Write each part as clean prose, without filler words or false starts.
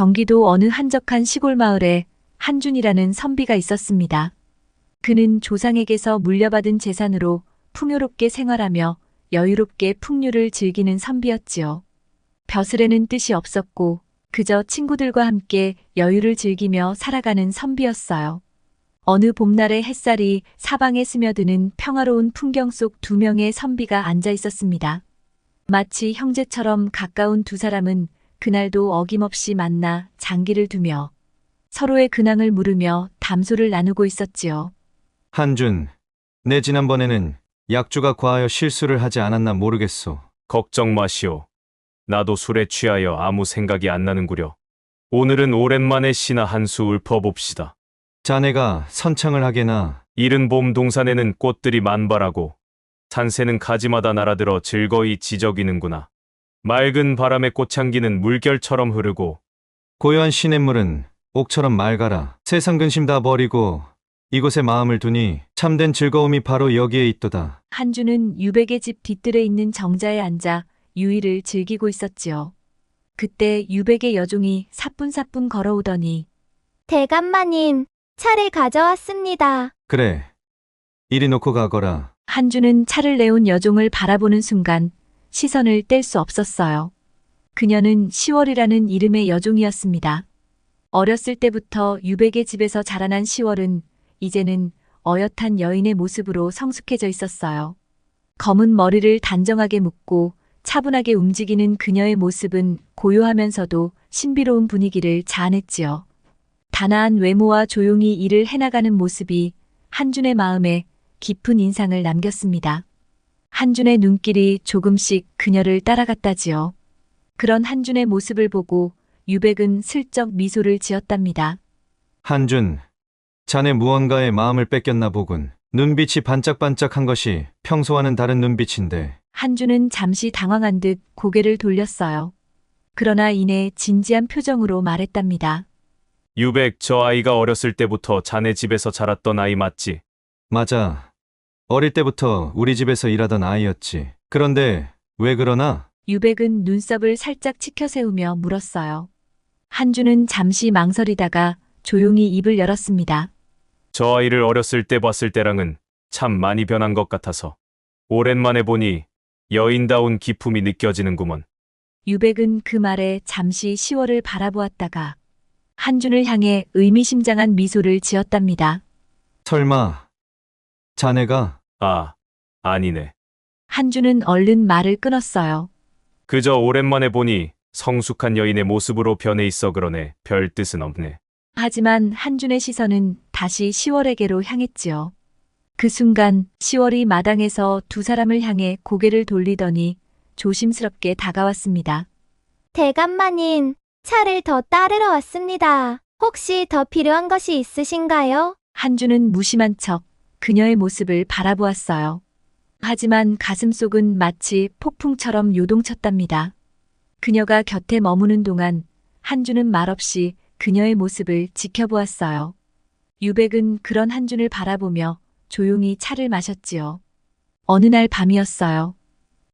경기도 어느 한적한 시골 마을에 한준이라는 선비가 있었습니다. 그는 조상에게서 물려받은 재산으로 풍요롭게 생활하며 여유롭게 풍류를 즐기는 선비였지요. 벼슬에는 뜻이 없었고 그저 친구들과 함께 여유를 즐기며 살아가는 선비였어요. 어느 봄날의 햇살이 사방에 스며드는 평화로운 풍경 속 두 명의 선비가 앉아 있었습니다. 마치 형제처럼 가까운 두 사람은 그날도 어김없이 만나 장기를 두며 서로의 근황을 물으며 담소를 나누고 있었지요. 한준, 내 지난번에는 약주가 과하여 실수를 하지 않았나 모르겠소. 걱정 마시오. 나도 술에 취하여 아무 생각이 안 나는구려. 오늘은 오랜만에 시나 한 수 읊어봅시다. 자네가 선창을 하게나 이른 봄 동산에는 꽃들이 만발하고 산새는 가지마다 날아들어 즐거이 지저귀는구나. 맑은 바람에 꽃향기는 물결처럼 흐르고 고요한 시냇물은 옥처럼 맑아라. 세상 근심 다 버리고 이곳에 마음을 두니 참된 즐거움이 바로 여기에 있도다. 한준은 유백의 집 뒤뜰에 있는 정자에 앉아 유의를 즐기고 있었지요. 그때 유백의 여종이 사뿐사뿐 걸어오더니 대감마님, 차를 가져왔습니다. 그래, 이리 놓고 가거라. 한준은 차를 내온 여종을 바라보는 순간 시선을 뗄 수 없었어요. 그녀는 시월이라는 이름의 여종이었습니다. 어렸을 때부터 유백의 집에서 자라난 시월은 이제는 어엿한 여인의 모습으로 성숙해져 있었어요. 검은 머리를 단정하게 묶고 차분하게 움직이는 그녀의 모습은 고요하면서도 신비로운 분위기를 자아냈지요. 단아한 외모와 조용히 일을 해나가는 모습이 한준의 마음에 깊은 인상을 남겼습니다. 한준의 눈길이 조금씩 그녀를 따라갔다지요. 그런 한준의 모습을 보고 유백은 슬쩍 미소를 지었답니다. 한준, 자네 무언가에 마음을 뺏겼나 보군. 눈빛이 반짝반짝한 것이 평소와는 다른 눈빛인데. 한준은 잠시 당황한 듯 고개를 돌렸어요. 그러나 이내 진지한 표정으로 말했답니다. 유백, 저 아이가 어렸을 때부터 자네 집에서 자랐던 아이 맞지? 맞아. 어릴 때부터 우리 집에서 일하던 아이였지. 그런데 왜 그러나? 유백은 눈썹을 살짝 치켜세우며 물었어요. 한준은 잠시 망설이다가 조용히 입을 열었습니다. 저 아이를 어렸을 때 봤을 때랑은 참 많이 변한 것 같아서 오랜만에 보니 여인다운 기품이 느껴지는구먼. 유백은 그 말에 잠시 시월을 바라보았다가 한준을 향해 의미심장한 미소를 지었답니다. 설마 자네가? 아, 아니네. 한준은 얼른 말을 끊었어요. 그저 오랜만에 보니 성숙한 여인의 모습으로 변해 있어 그러네. 별 뜻은 없네. 하지만 한준의 시선은 다시 시월에게로 향했지요. 그 순간 시월이 마당에서 두 사람을 향해 고개를 돌리더니 조심스럽게 다가왔습니다. 대감마님, 차를 더 따르러 왔습니다. 혹시 더 필요한 것이 있으신가요? 한준은 무심한 척 그녀의 모습을 바라보았어요. 하지만 가슴속은 마치 폭풍처럼 요동쳤답니다. 그녀가 곁에 머무는 동안 한준은 말없이 그녀의 모습을 지켜보았어요. 유백은 그런 한준을 바라보며 조용히 차를 마셨지요. 어느 날 밤이었어요.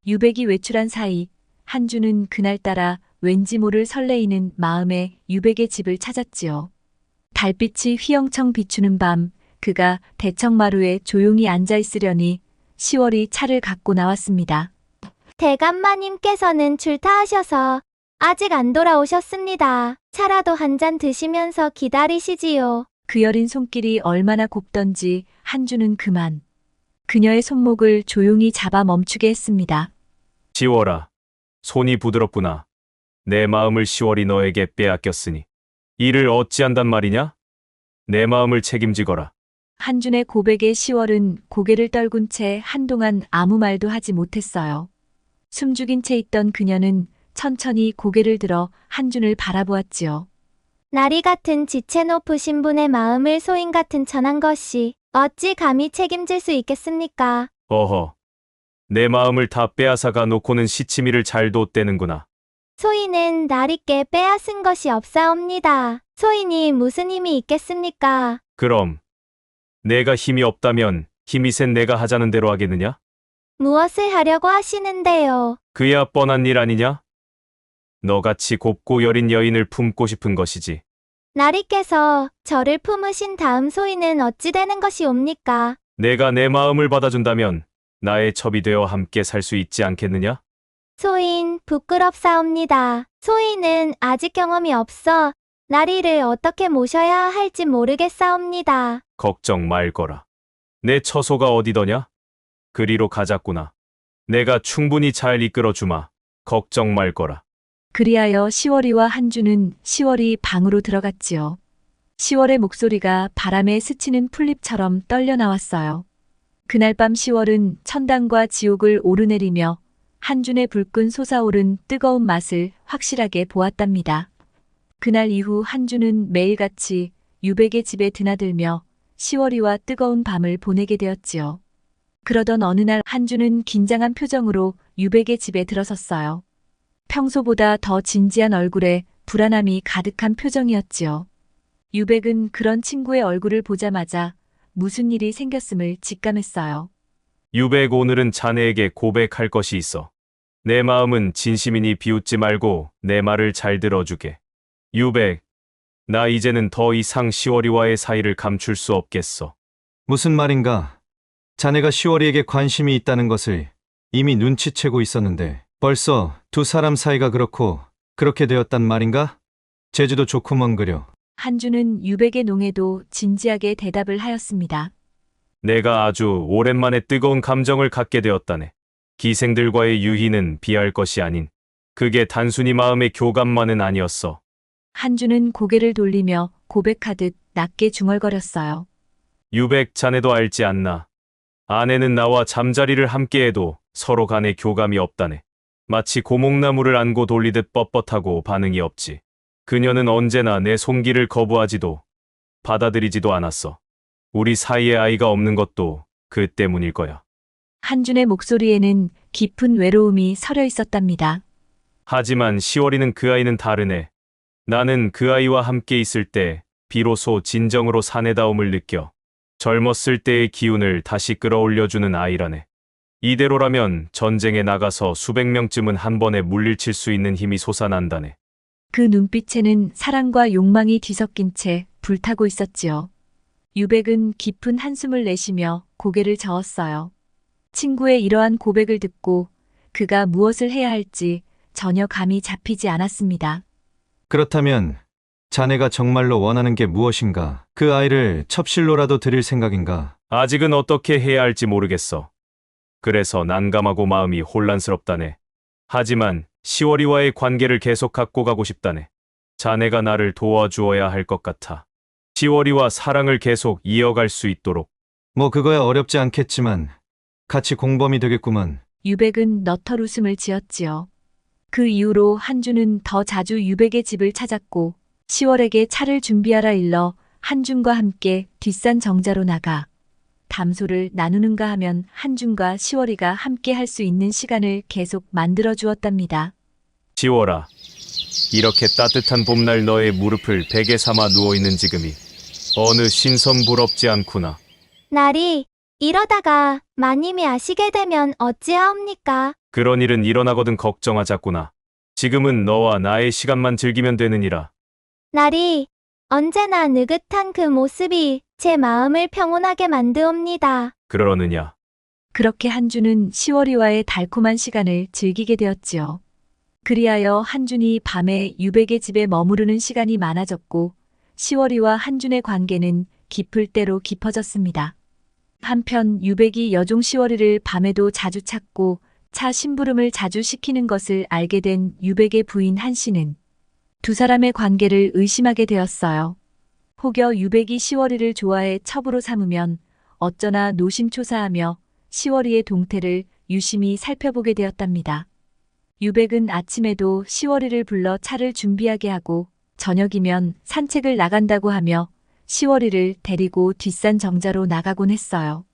유백이 외출한 사이 한준은 그날따라 왠지 모를 설레이는 마음에 유백의 집을 찾았지요. 달빛이 휘영청 비추는 밤 그가 대청마루에 조용히 앉아 있으려니 시월이 차를 갖고 나왔습니다. 대감마님께서는 출타하셔서 아직 안 돌아오셨습니다. 차라도 한 잔 드시면서 기다리시지요. 그 여린 손길이 얼마나 곱던지 한준은 그만 그녀의 손목을 조용히 잡아 멈추게 했습니다. 시월아, 손이 부드럽구나. 내 마음을 시월이 너에게 빼앗겼으니 이를 어찌한단 말이냐? 내 마음을 책임지거라. 한준의 고백에 시월은 고개를 떨군 채 한동안 아무 말도 하지 못했어요. 숨죽인 채 있던 그녀는 천천히 고개를 들어 한준을 바라보았지요. 나리 같은 지체 높으신 분의 마음을 소인 같은 천한 것이 어찌 감히 책임질 수 있겠습니까? 어허, 내 마음을 다 빼앗아가 놓고는 시치미를 잘 뒀대는구나. 소인은 나리께 빼앗은 것이 없사옵니다. 소인이 무슨 힘이 있겠습니까? 그럼 내가 힘이 없다면 힘이 센 내가 하자는 대로 하겠느냐? 무엇을 하려고 하시는데요? 그야 뻔한 일 아니냐? 너같이 곱고 여린 여인을 품고 싶은 것이지. 나리께서 저를 품으신 다음 소인은 어찌 되는 것이옵니까? 내가 내 마음을 받아준다면 나의 첩이 되어 함께 살 수 있지 않겠느냐? 소인 부끄럽사옵니다. 소인은 아직 경험이 없어 나리를 어떻게 모셔야 할지 모르겠사옵니다. 걱정 말거라. 내 처소가 어디더냐? 그리로 가자꾸나. 내가 충분히 잘 이끌어주마. 걱정 말거라. 그리하여 시월이와 한주는 시월이 방으로 들어갔지요. 시월의 목소리가 바람에 스치는 풀잎처럼 떨려 나왔어요. 그날 밤 시월은 천당과 지옥을 오르내리며 한준의 불끈 솟아오른 뜨거운 맛을 확실하게 보았답니다. 그날 이후 한준은 매일같이 유백의 집에 드나들며 시월이와 뜨거운 밤을 보내게 되었지요. 그러던 어느 날 한준은 긴장한 표정으로 유백의 집에 들어섰어요. 평소보다 더 진지한 얼굴에 불안함이 가득한 표정이었지요. 유백은 그런 친구의 얼굴을 보자마자 무슨 일이 생겼음을 직감했어요. 유백, 오늘은 자네에게 고백할 것이 있어. 내 마음은 진심이니 비웃지 말고 내 말을 잘 들어주게. 유백, 나 이제는 더 이상 시월이와의 사이를 감출 수 없겠어. 무슨 말인가? 자네가 시월이에게 관심이 있다는 것을 이미 눈치채고 있었는데 벌써 두 사람 사이가 그렇게 되었단 말인가? 제주도 좋구먼 그려. 한주는 유백의 농에도 진지하게 대답을 하였습니다. 내가 아주 오랜만에 뜨거운 감정을 갖게 되었다네. 기생들과의 유희는 비할 것이 아닌 그게 단순히 마음의 교감만은 아니었어. 한주는 고개를 돌리며 고백하듯 낮게 중얼거렸어요. 유백, 자네도 알지 않나. 아내는 나와 잠자리를 함께해도 서로 간에 교감이 없다네. 마치 고목나무를 안고 돌리듯 뻣뻣하고 반응이 없지. 그녀는 언제나 내 손길을 거부하지도 받아들이지도 않았어. 우리 사이에 아이가 없는 것도 그 때문일 거야. 한준의 목소리에는 깊은 외로움이 서려 있었답니다. 하지만 시월이는 그 아이는 다르네. 나는 그 아이와 함께 있을 때 비로소 진정으로 사내다움을 느껴. 젊었을 때의 기운을 다시 끌어올려주는 아이라네. 이대로라면 전쟁에 나가서 수백 명쯤은 한 번에 물리칠 수 있는 힘이 솟아난다네. 그 눈빛에는 사랑과 욕망이 뒤섞인 채 불타고 있었지요. 유백은 깊은 한숨을 내쉬며 고개를 저었어요. 친구의 이러한 고백을 듣고 그가 무엇을 해야 할지 전혀 감이 잡히지 않았습니다. 그렇다면 자네가 정말로 원하는 게 무엇인가? 그 아이를 첩실로라도 드릴 생각인가? 아직은 어떻게 해야 할지 모르겠어. 그래서 난감하고 마음이 혼란스럽다네. 하지만 시월이와의 관계를 계속 갖고 가고 싶다네. 자네가 나를 도와주어야 할 것 같아. 시월이와 사랑을 계속 이어갈 수 있도록. 뭐 그거야 어렵지 않겠지만 같이 공범이 되겠구먼. 유백은 너털 웃음을 지었지요. 그 이후로 한준은 더 자주 유백의 집을 찾았고 시월에게 차를 준비하라 일러 한준과 함께 뒷산 정자로 나가 담소를 나누는가 하면 한준과 시월이가 함께 할 수 있는 시간을 계속 만들어 주었답니다. 시월아, 이렇게 따뜻한 봄날 너의 무릎을 베개 삼아 누워있는 지금이 어느 신선부럽지 않구나. 나리, 이러다가 마님이 아시게 되면 어찌하옵니까? 그런 일은 일어나거든 걱정하자꾸나. 지금은 너와 나의 시간만 즐기면 되느니라. 나리, 언제나 느긋한 그 모습이 제 마음을 평온하게 만드옵니다. 그러느냐. 그렇게 한준은 시월이와의 달콤한 시간을 즐기게 되었지요. 그리하여 한준이 밤에 유백의 집에 머무르는 시간이 많아졌고 시월이와 한준의 관계는 깊을 대로 깊어졌습니다. 한편 유백이 여종 시월이를 밤에도 자주 찾고 차 심부름을 자주 시키는 것을 알게 된 유백의 부인 한씨는 두 사람의 관계를 의심하게 되었어요. 혹여 유백이 시월이를 좋아해 첩으로 삼으면 어쩌나 노심초사하며 시월이의 동태를 유심히 살펴보게 되었답니다. 유백은 아침에도 시월이를 불러 차를 준비하게 하고 저녁이면 산책을 나간다고 하며 시월이를 데리고 뒷산 정자로 나가곤 했어요.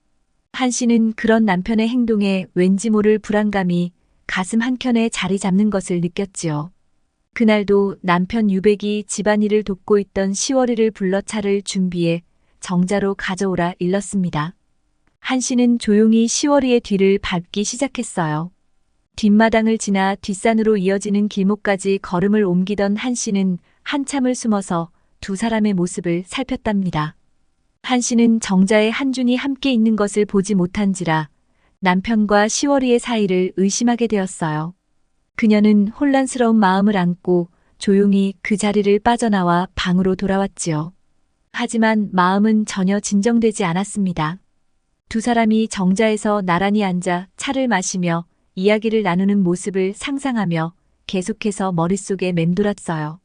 한씨는 그런 남편의 행동에 왠지 모를 불안감이 가슴 한켠에 자리 잡는 것을 느꼈지요. 그날도 남편 유백이 집안일을 돕고 있던 시월이를 불러 차를 준비해 정자로 가져오라 일렀습니다. 한씨는 조용히 시월이의 뒤를 밟기 시작했어요. 뒷마당을 지나 뒷산으로 이어지는 길목까지 걸음을 옮기던 한 씨는 한참을 숨어서 두 사람의 모습을 살폈답니다. 한 씨는 정자의 한준이 함께 있는 것을 보지 못한지라 남편과 시월이의 사이를 의심하게 되었어요. 그녀는 혼란스러운 마음을 안고 조용히 그 자리를 빠져나와 방으로 돌아왔지요. 하지만 마음은 전혀 진정되지 않았습니다. 두 사람이 정자에서 나란히 앉아 차를 마시며 이야기를 나누는 모습을 상상하며 계속해서 머릿속에 맴돌았어요.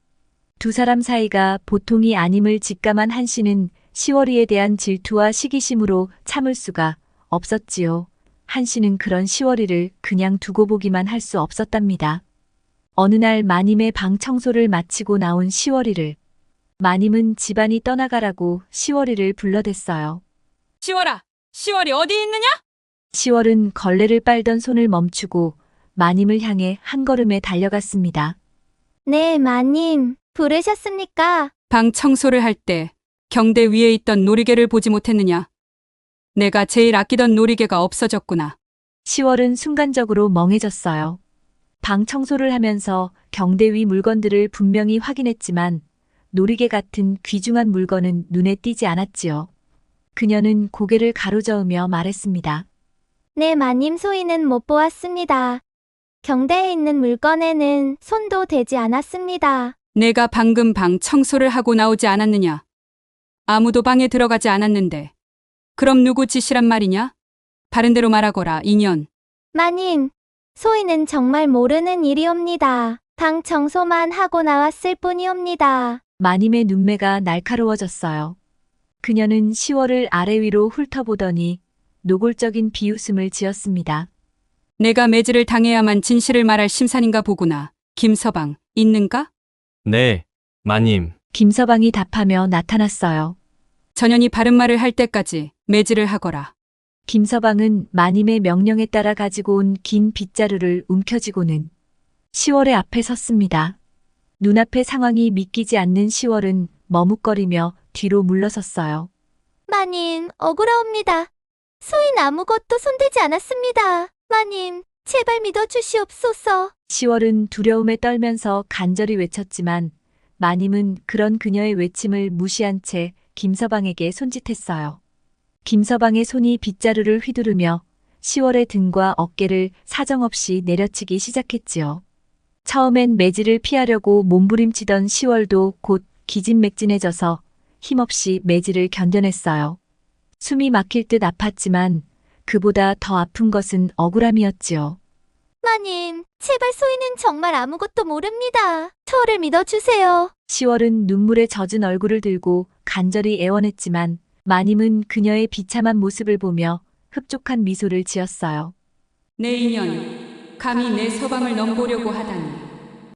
두 사람 사이가 보통이 아님을 직감한 한 씨는 시월이에 대한 질투와 시기심으로 참을 수가 없었지요. 한 씨는 그런 시월이를 그냥 두고 보기만 할 수 없었답니다. 어느 날 마님의 방 청소를 마치고 나온 시월이를 마님은 집안이 떠나가라고 시월이를 불러댔어요. 시월아, 시월이 어디 있느냐? 시월은 걸레를 빨던 손을 멈추고 마님을 향해 한 걸음에 달려갔습니다. 네, 마님. 부르셨습니까? 방 청소를 할 때 경대 위에 있던 놀이개를 보지 못했느냐? 내가 제일 아끼던 놀이개가 없어졌구나. 시월은 순간적으로 멍해졌어요. 방 청소를 하면서 경대 위 물건들을 분명히 확인했지만 놀이개 같은 귀중한 물건은 눈에 띄지 않았지요. 그녀는 고개를 가로저으며 말했습니다. 네, 마님 소희는 못 보았습니다. 경대에 있는 물건에는 손도 대지 않았습니다. 내가 방금 방 청소를 하고 나오지 않았느냐? 아무도 방에 들어가지 않았는데. 그럼 누구 짓이란 말이냐? 바른대로 말하거라, 인연. 마님, 소희는 정말 모르는 일이옵니다. 방 청소만 하고 나왔을 뿐이옵니다. 마님의 눈매가 날카로워졌어요. 그녀는 시월을 아래 위로 훑어보더니 노골적인 비웃음을 지었습니다. 내가 매질을 당해야만 진실을 말할 심산인가 보구나. 김서방, 있는가? 네, 마님. 김서방이 답하며 나타났어요. 전현이 바른 말을 할 때까지 매질을 하거라. 김서방은 마님의 명령에 따라 가지고 온 긴 빗자루를 움켜쥐고는 시월의 앞에 섰습니다. 눈앞의 상황이 믿기지 않는 시월은 머뭇거리며 뒤로 물러섰어요. 마님, 억울하옵니다. 소희는 아무것도 손대지 않았습니다. 마님, 제발 믿어주시옵소서. 시월은 두려움에 떨면서 간절히 외쳤지만 마님은 그런 그녀의 외침을 무시한 채 김서방에게 손짓했어요. 김서방의 손이 빗자루를 휘두르며 시월의 등과 어깨를 사정없이 내려치기 시작했지요. 처음엔 매질을 피하려고 몸부림치던 시월도 곧 기진맥진해져서 힘없이 매질을 견뎌냈어요. 숨이 막힐 듯 아팠지만 그보다 더 아픈 것은 억울함이었지요. 마님, 제발 소희는 정말 아무것도 모릅니다. 저를 믿어주세요. 시월은 눈물에 젖은 얼굴을 들고 간절히 애원했지만 마님은 그녀의 비참한 모습을 보며 흡족한 미소를 지었어요. 내 인연이 감히 내 서방을 넘보려고 하다니.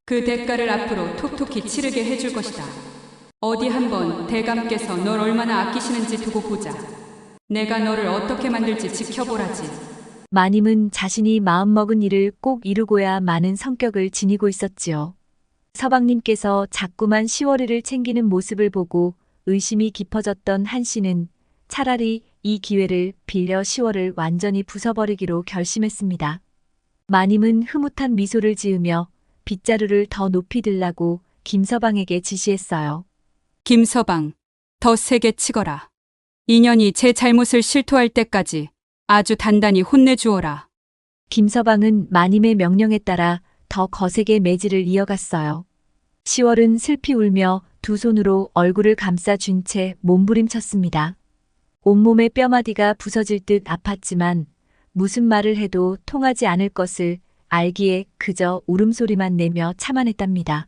그 대가를 앞으로 톡톡히 치르게 해줄 것이다. 어디 한번 대감께서 널 얼마나 아끼시는지 두고 보자. 내가 너를 어떻게 만들지 지켜보라지. 마님은 자신이 마음먹은 일을 꼭 이루고야 마는 성격을 지니고 있었지요. 서방님께서 자꾸만 시월이를 챙기는 모습을 보고 의심이 깊어졌던 한 씨는 차라리 이 기회를 빌려 시월을 완전히 부숴버리기로 결심했습니다. 마님은 흐뭇한 미소를 지으며 빗자루를 더 높이 들라고 김서방에게 지시했어요. 김서방, 더 세게 치거라. 인연이 제 잘못을 실토할 때까지 아주 단단히 혼내주어라. 김서방은 마님의 명령에 따라 더 거세게 매질을 이어갔어요. 시월은 슬피 울며 두 손으로 얼굴을 감싸준 채 몸부림쳤습니다. 온몸의 뼈마디가 부서질 듯 아팠지만 무슨 말을 해도 통하지 않을 것을 알기에 그저 울음소리만 내며 참아냈답니다.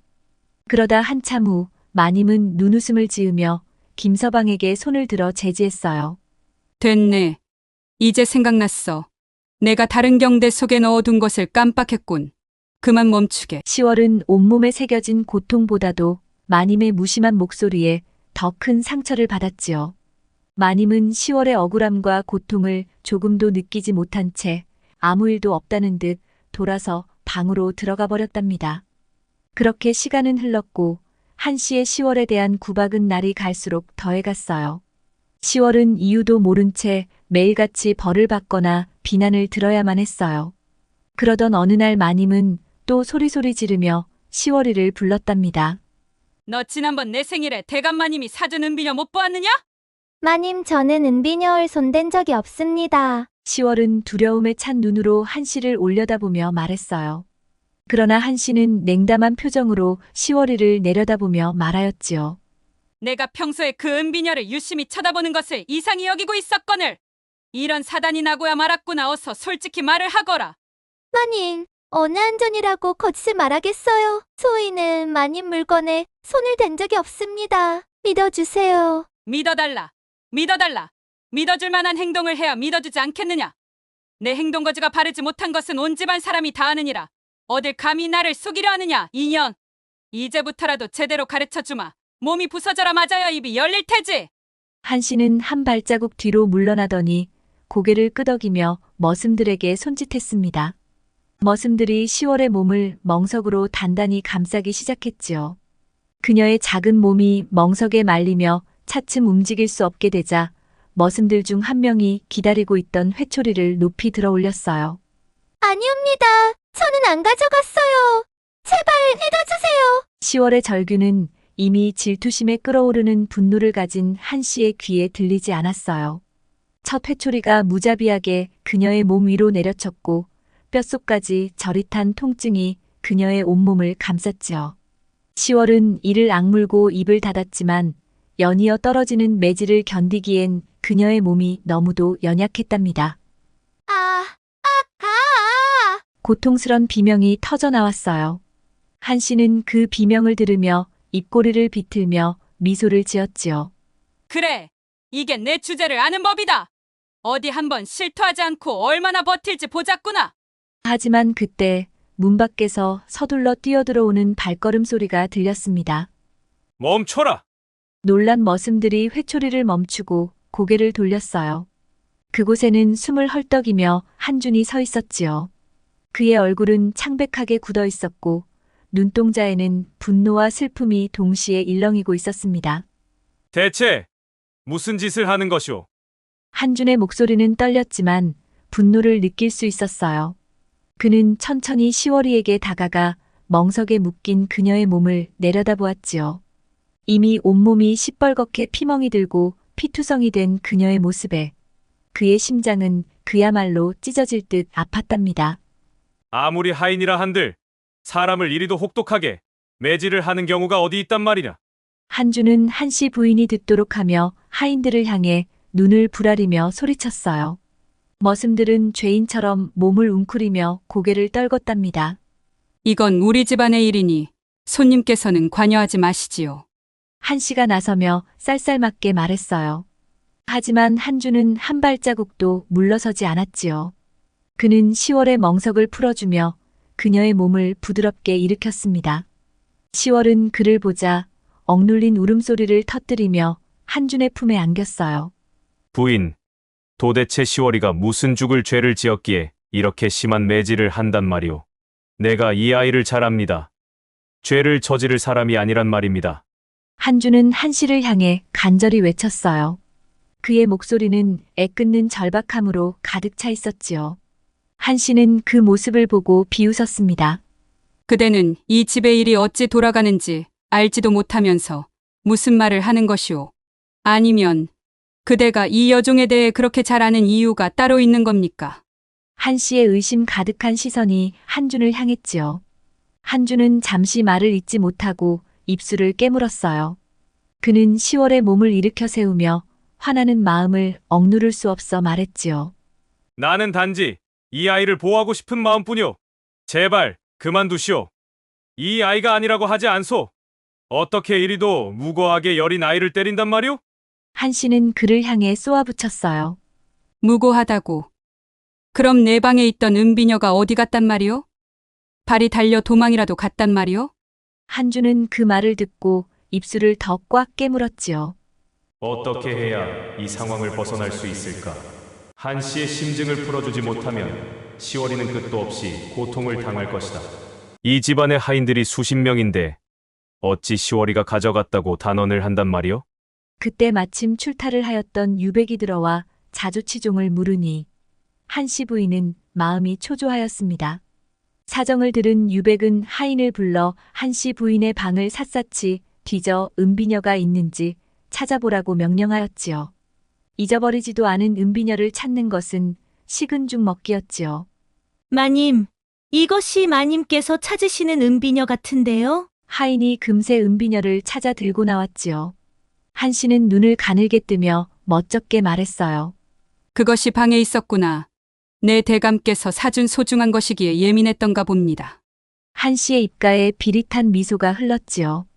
그러다 한참 후 마님은 눈웃음을 지으며 김서방에게 손을 들어 제지했어요. 됐네. 이제 생각났어. 내가 다른 경대 속에 넣어둔 것을 깜빡했군. 그만 멈추게. 시월은 온몸에 새겨진 고통보다도 마님의 무심한 목소리에 더 큰 상처를 받았지요. 마님은 시월의 억울함과 고통을 조금도 느끼지 못한 채 아무 일도 없다는 듯 돌아서 방으로 들어가 버렸답니다. 그렇게 시간은 흘렀고 한 씨의 시월에 대한 구박은 날이 갈수록 더해갔어요. 시월은 이유도 모른 채 매일같이 벌을 받거나 비난을 들어야만 했어요. 그러던 어느 날 마님은 또 소리소리 지르며 시월이를 불렀답니다. 너 지난번 내 생일에 대감마님이 사준 은비녀 못 보았느냐? 마님, 저는 은비녀를 손댄 적이 없습니다. 시월은 두려움에 찬 눈으로 한씨를 올려다보며 말했어요. 그러나 한씨는 냉담한 표정으로 시월이를 내려다보며 말하였지요. 내가 평소에 그 은비녀를 유심히 쳐다보는 것을 이상히 여기고 있었거늘. 이런 사단이 나고야 말았구나. 어서 솔직히 말을 하거라. 마님, 어느 한전이라고 거짓을 말하겠어요. 소희는 마님 물건에 손을 댄 적이 없습니다. 믿어주세요. 믿어달라. 믿어달라. 믿어줄 만한 행동을 해야 믿어주지 않겠느냐. 내 행동거지가 바르지 못한 것은 온 집안 사람이 다 아느니라. 어딜 감히 나를 속이려 하느냐. 이년. 이제부터라도 제대로 가르쳐주마. 몸이 부서져라 맞아야 입이 열릴 테지. 한씨는 한 발자국 뒤로 물러나더니 고개를 끄덕이며 머슴들에게 손짓했습니다. 머슴들이 시월의 몸을 멍석으로 단단히 감싸기 시작했지요. 그녀의 작은 몸이 멍석에 말리며 차츰 움직일 수 없게 되자 머슴들 중 한 명이 기다리고 있던 회초리를 높이 들어 올렸어요. 아니옵니다. 저는 안 가져갔어요. 제발 믿어주세요. 시월의 절규는 이미 질투심에 끓어오르는 분노를 가진 한씨의 귀에 들리지 않았어요. 첫 회초리가 무자비하게 그녀의 몸 위로 내려쳤고 뼛속까지 저릿한 통증이 그녀의 온몸을 감쌌지요. 시월은 이를 악물고 입을 닫았지만 연이어 떨어지는 매질을 견디기엔 그녀의 몸이 너무도 연약했답니다. 고통스런 비명이 터져 나왔어요. 한씨는 그 비명을 들으며 입꼬리를 비틀며 미소를 지었지요. 그래. 이게 내 주제를 아는 법이다. 어디 한번 실토하지 않고 얼마나 버틸지 보자꾸나. 하지만 그때 문 밖에서 서둘러 뛰어들어오는 발걸음 소리가 들렸습니다. 멈춰라! 놀란 머슴들이 회초리를 멈추고 고개를 돌렸어요. 그곳에는 숨을 헐떡이며 한준이 서 있었지요. 그의 얼굴은 창백하게 굳어 있었고 눈동자에는 분노와 슬픔이 동시에 일렁이고 있었습니다. 대체 무슨 짓을 하는 것이오? 한준의 목소리는 떨렸지만 분노를 느낄 수 있었어요. 그는 천천히 시월이에게 다가가 멍석에 묶인 그녀의 몸을 내려다보았지요. 이미 온몸이 시뻘겋게 피멍이 들고 피투성이 된 그녀의 모습에 그의 심장은 그야말로 찢어질 듯 아팠답니다. 아무리 하인이라 한들 사람을 이리도 혹독하게 매질을 하는 경우가 어디 있단 말이냐? 한준은 한씨 부인이 듣도록 하며 하인들을 향해 눈을 부라리며 소리쳤어요. 머슴들은 죄인처럼 몸을 웅크리며 고개를 떨궜답니다. 이건 우리 집안의 일이니 손님께서는 관여하지 마시지요. 한씨가 나서며 쌀쌀맞게 말했어요. 하지만 한준은 한 발자국도 물러서지 않았지요. 그는 시월의 멍석을 풀어주며 그녀의 몸을 부드럽게 일으켰습니다. 시월은 그를 보자 억눌린 울음소리를 터뜨리며 한준의 품에 안겼어요. 부인, 도대체 시월이가 무슨 죽을 죄를 지었기에 이렇게 심한 매질을 한단 말이오. 내가 이 아이를 잘 압니다. 죄를 저지를 사람이 아니란 말입니다. 한준은 한씨를 향해 간절히 외쳤어요. 그의 목소리는 애끓는 절박함으로 가득 차 있었지요. 한씨는 그 모습을 보고 비웃었습니다. 그대는 이 집의 일이 어찌 돌아가는지 알지도 못하면서 무슨 말을 하는 것이오. 아니면 그대가 이 여종에 대해 그렇게 잘 아는 이유가 따로 있는 겁니까? 한씨의 의심 가득한 시선이 한준을 향했지요. 한준은 잠시 말을 잇지 못하고 입술을 깨물었어요. 그는 시월의 몸을 일으켜 세우며 화나는 마음을 억누를 수 없어 말했지요. 나는 단지 이 아이를 보호하고 싶은 마음뿐이오. 제발 그만두시오. 이 아이가 아니라고 하지 않소. 어떻게 이리도 무고하게 여린 아이를 때린단 말이오? 한씨는 그를 향해 쏘아붙였어요. 무고하다고. 그럼 내 방에 있던 은비녀가 어디 갔단 말이오? 발이 달려 도망이라도 갔단 말이오? 한준은 그 말을 듣고 입술을 더 꽉 깨물었지요. 어떻게 해야 이 상황을 벗어날 수 있을까? 한 씨의 심증을 풀어주지 못하면 시월이는 끝도 없이 고통을 당할 것이다. 이 집안의 하인들이 수십 명인데 어찌 시월이가 가져갔다고 단언을 한단 말이오? 그때 마침 출타를 하였던 유백이 들어와 자주치종을 물으니 한씨 부인은 마음이 초조하였습니다. 사정을 들은 유백은 하인을 불러 한씨 부인의 방을 샅샅이 뒤져 은비녀가 있는지 찾아보라고 명령하였지요. 잊어버리지도 않은 은비녀를 찾는 것은 식은 죽 먹기였지요. 마님, 이것이 마님께서 찾으시는 은비녀 같은데요? 하인이 금세 은비녀를 찾아 들고 나왔지요. 한씨는 눈을 가늘게 뜨며 멋쩍게 말했어요. 그것이 방에 있었구나. 내 대감께서 사준 소중한 것이기에 예민했던가 봅니다. 한씨의 입가에 비릿한 미소가 흘렀지요.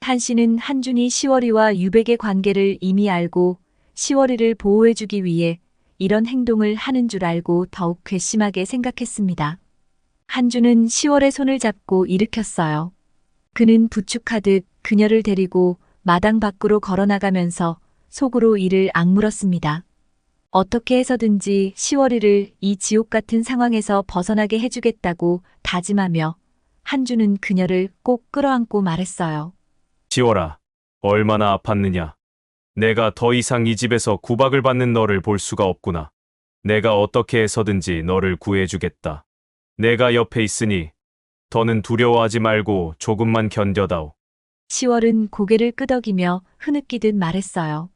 한씨는 한준이 시월이와 유백의 관계를 이미 알고 시월이를 보호해주기 위해 이런 행동을 하는 줄 알고 더욱 괘씸하게 생각했습니다. 한준은 시월의 손을 잡고 일으켰어요. 그는 부축하듯 그녀를 데리고 마당 밖으로 걸어나가면서 속으로 이를 악물었습니다. 어떻게 해서든지 시월이를 이 지옥 같은 상황에서 벗어나게 해주겠다고 다짐하며 한준은 그녀를 꼭 끌어안고 말했어요. 시월아, 얼마나 아팠느냐. 내가 더 이상 이 집에서 구박을 받는 너를 볼 수가 없구나. 내가 어떻게 해서든지 너를 구해주겠다. 내가 옆에 있으니 더는 두려워하지 말고 조금만 견뎌다오. 시월은 고개를 끄덕이며 흐느끼듯 말했어요.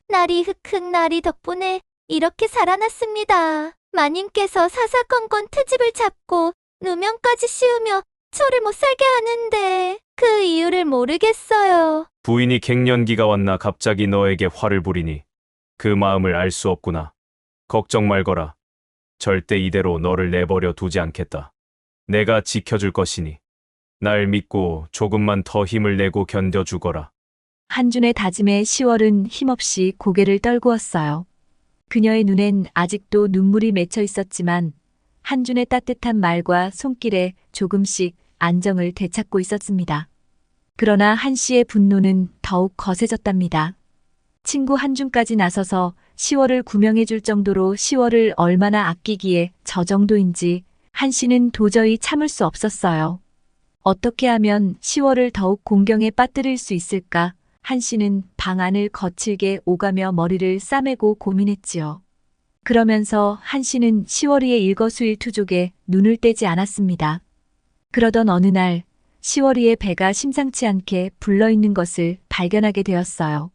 나리 흑흑 나리 덕분에 이렇게 살아났습니다. 마님께서 사사건건 트집을 잡고 누명까지 씌우며 저를 못 살게 하는데 그 이유를 모르겠어요. 부인이 갱년기가 왔나 갑자기 너에게 화를 부리니 그 마음을 알 수 없구나. 걱정 말거라. 절대 이대로 너를 내버려 두지 않겠다. 내가 지켜줄 것이니 날 믿고 조금만 더 힘을 내고 견뎌주거라. 한준의 다짐에 시월은 힘없이 고개를 떨구었어요. 그녀의 눈엔 아직도 눈물이 맺혀 있었지만 한준의 따뜻한 말과 손길에 조금씩 안정을 되찾고 있었습니다. 그러나 한씨의 분노는 더욱 거세졌답니다. 친구 한준까지 나서서 시월을 구명해 줄 정도로 시월을 얼마나 아끼기에 저 정도인지 한씨는 도저히 참을 수 없었어요. 어떻게 하면 시월을 더욱 공경에 빠뜨릴 수 있을까? 한씨는 방 안을 거칠게 오가며 머리를 싸매고 고민했지요. 그러면서 한씨는 시월이의 일거수일투족에 눈을 떼지 않았습니다. 그러던 어느 날 시월이의 배가 심상치 않게 불러있는 것을 발견하게 되었어요.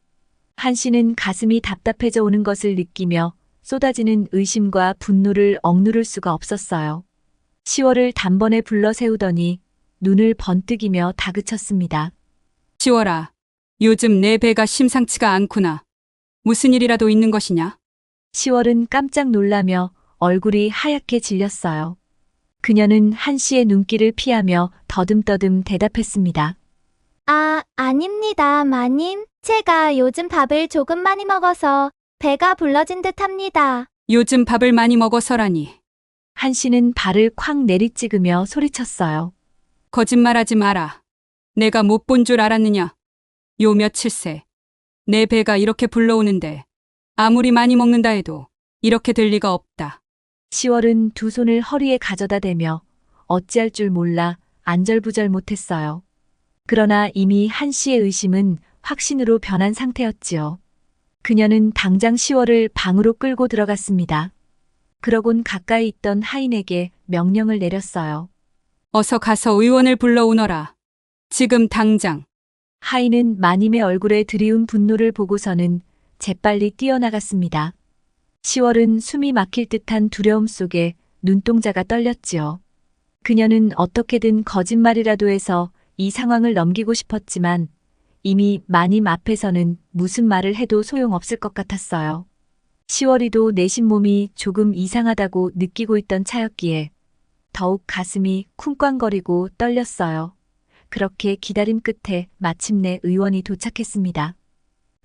한씨는 가슴이 답답해져 오는 것을 느끼며 쏟아지는 의심과 분노를 억누를 수가 없었어요. 시월을 단번에 불러 세우더니 눈을 번뜩이며 다그쳤습니다. 시월아, 요즘 내 배가 심상치가 않구나. 무슨 일이라도 있는 것이냐? 시월은 깜짝 놀라며 얼굴이 하얗게 질렸어요. 그녀는 한씨의 눈길을 피하며 더듬더듬 대답했습니다. 아닙니다, 마님. 제가 요즘 밥을 조금 많이 먹어서 배가 불러진 듯합니다. 요즘 밥을 많이 먹어서라니. 한씨는 발을 콱 내리찍으며 소리쳤어요. 거짓말하지 마라. 내가 못 본 줄 알았느냐? 요 며칠 새 내 배가 이렇게 불러오는데 아무리 많이 먹는다 해도 이렇게 될 리가 없다. 시월은 두 손을 허리에 가져다 대며 어찌할 줄 몰라 안절부절 못했어요. 그러나 이미 한씨의 의심은 확신으로 변한 상태였지요. 그녀는 당장 시월을 방으로 끌고 들어갔습니다. 그러곤 가까이 있던 하인에게 명령을 내렸어요. 어서 가서 의원을 불러오너라. 지금 당장. 하인은 마님의 얼굴에 드리운 분노를 보고서는 재빨리 뛰어나갔습니다. 시월은 숨이 막힐 듯한 두려움 속에 눈동자가 떨렸지요. 그녀는 어떻게든 거짓말이라도 해서 이 상황을 넘기고 싶었지만 이미 마님 앞에서는 무슨 말을 해도 소용없을 것 같았어요. 시월이도 내심 몸이 조금 이상하다고 느끼고 있던 차였기에 더욱 가슴이 쿵쾅거리고 떨렸어요. 그렇게 기다림 끝에 마침내 의원이 도착했습니다.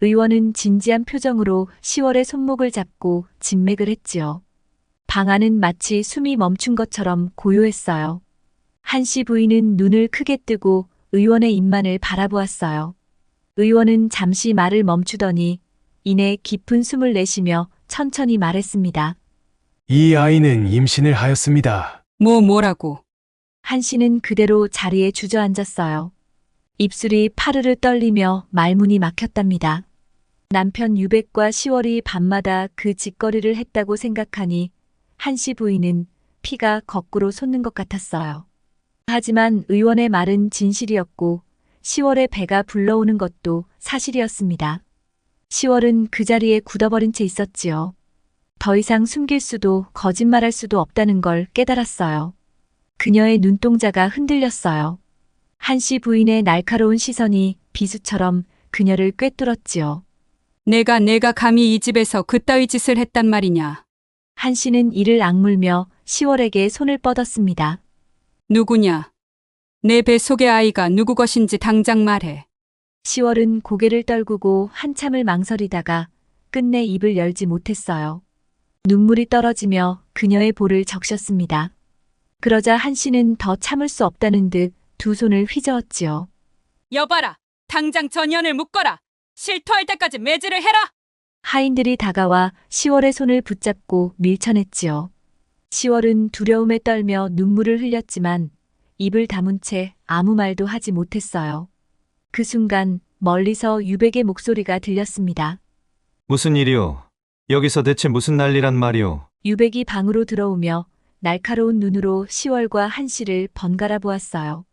의원은 진지한 표정으로 시월의 손목을 잡고 진맥을 했지요. 방 안은 마치 숨이 멈춘 것처럼 고요했어요. 한씨 부인은 눈을 크게 뜨고 의원의 입만을 바라보았어요. 의원은 잠시 말을 멈추더니 이내 깊은 숨을 내쉬며 천천히 말했습니다. 이 아이는 임신을 하였습니다. 뭐라고? 한씨는 그대로 자리에 주저앉았어요. 입술이 파르르 떨리며 말문이 막혔답니다. 남편 유백과 시월이 밤마다 그 짓거리를 했다고 생각하니 한씨 부인은 피가 거꾸로 솟는 것 같았어요. 하지만 의원의 말은 진실이었고 10월에 배가 불러오는 것도 사실이었습니다. 10월은 그 자리에 굳어버린 채 있었지요. 더 이상 숨길 수도 거짓말할 수도 없다는 걸 깨달았어요. 그녀의 눈동자가 흔들렸어요. 한씨 부인의 날카로운 시선이 비수처럼 그녀를 꿰뚫었지요. 내가 감히 이 집에서 그따위 짓을 했단 말이냐. 한씨는 이를 악물며 10월에게 손을 뻗었습니다. 누구냐? 내 뱃속의 아이가 누구 것인지 당장 말해. 10월은 고개를 떨구고 한참을 망설이다가 끝내 입을 열지 못했어요. 눈물이 떨어지며 그녀의 볼을 적셨습니다. 그러자 한씨는 더 참을 수 없다는 듯 두 손을 휘저었지요. 여봐라. 당장 전현을 묶어라. 실토할 때까지 매질을 해라. 하인들이 다가와 10월의 손을 붙잡고 밀쳐냈지요. 10월은 두려움에 떨며 눈물을 흘렸지만 입을 다문 채 아무 말도 하지 못했어요. 그 순간 멀리서 유백의 목소리가 들렸습니다. 무슨 일이오? 여기서 대체 무슨 난리란 말이오? 유백이 방으로 들어오며 날카로운 눈으로 10월과 한씨를 번갈아 보았어요.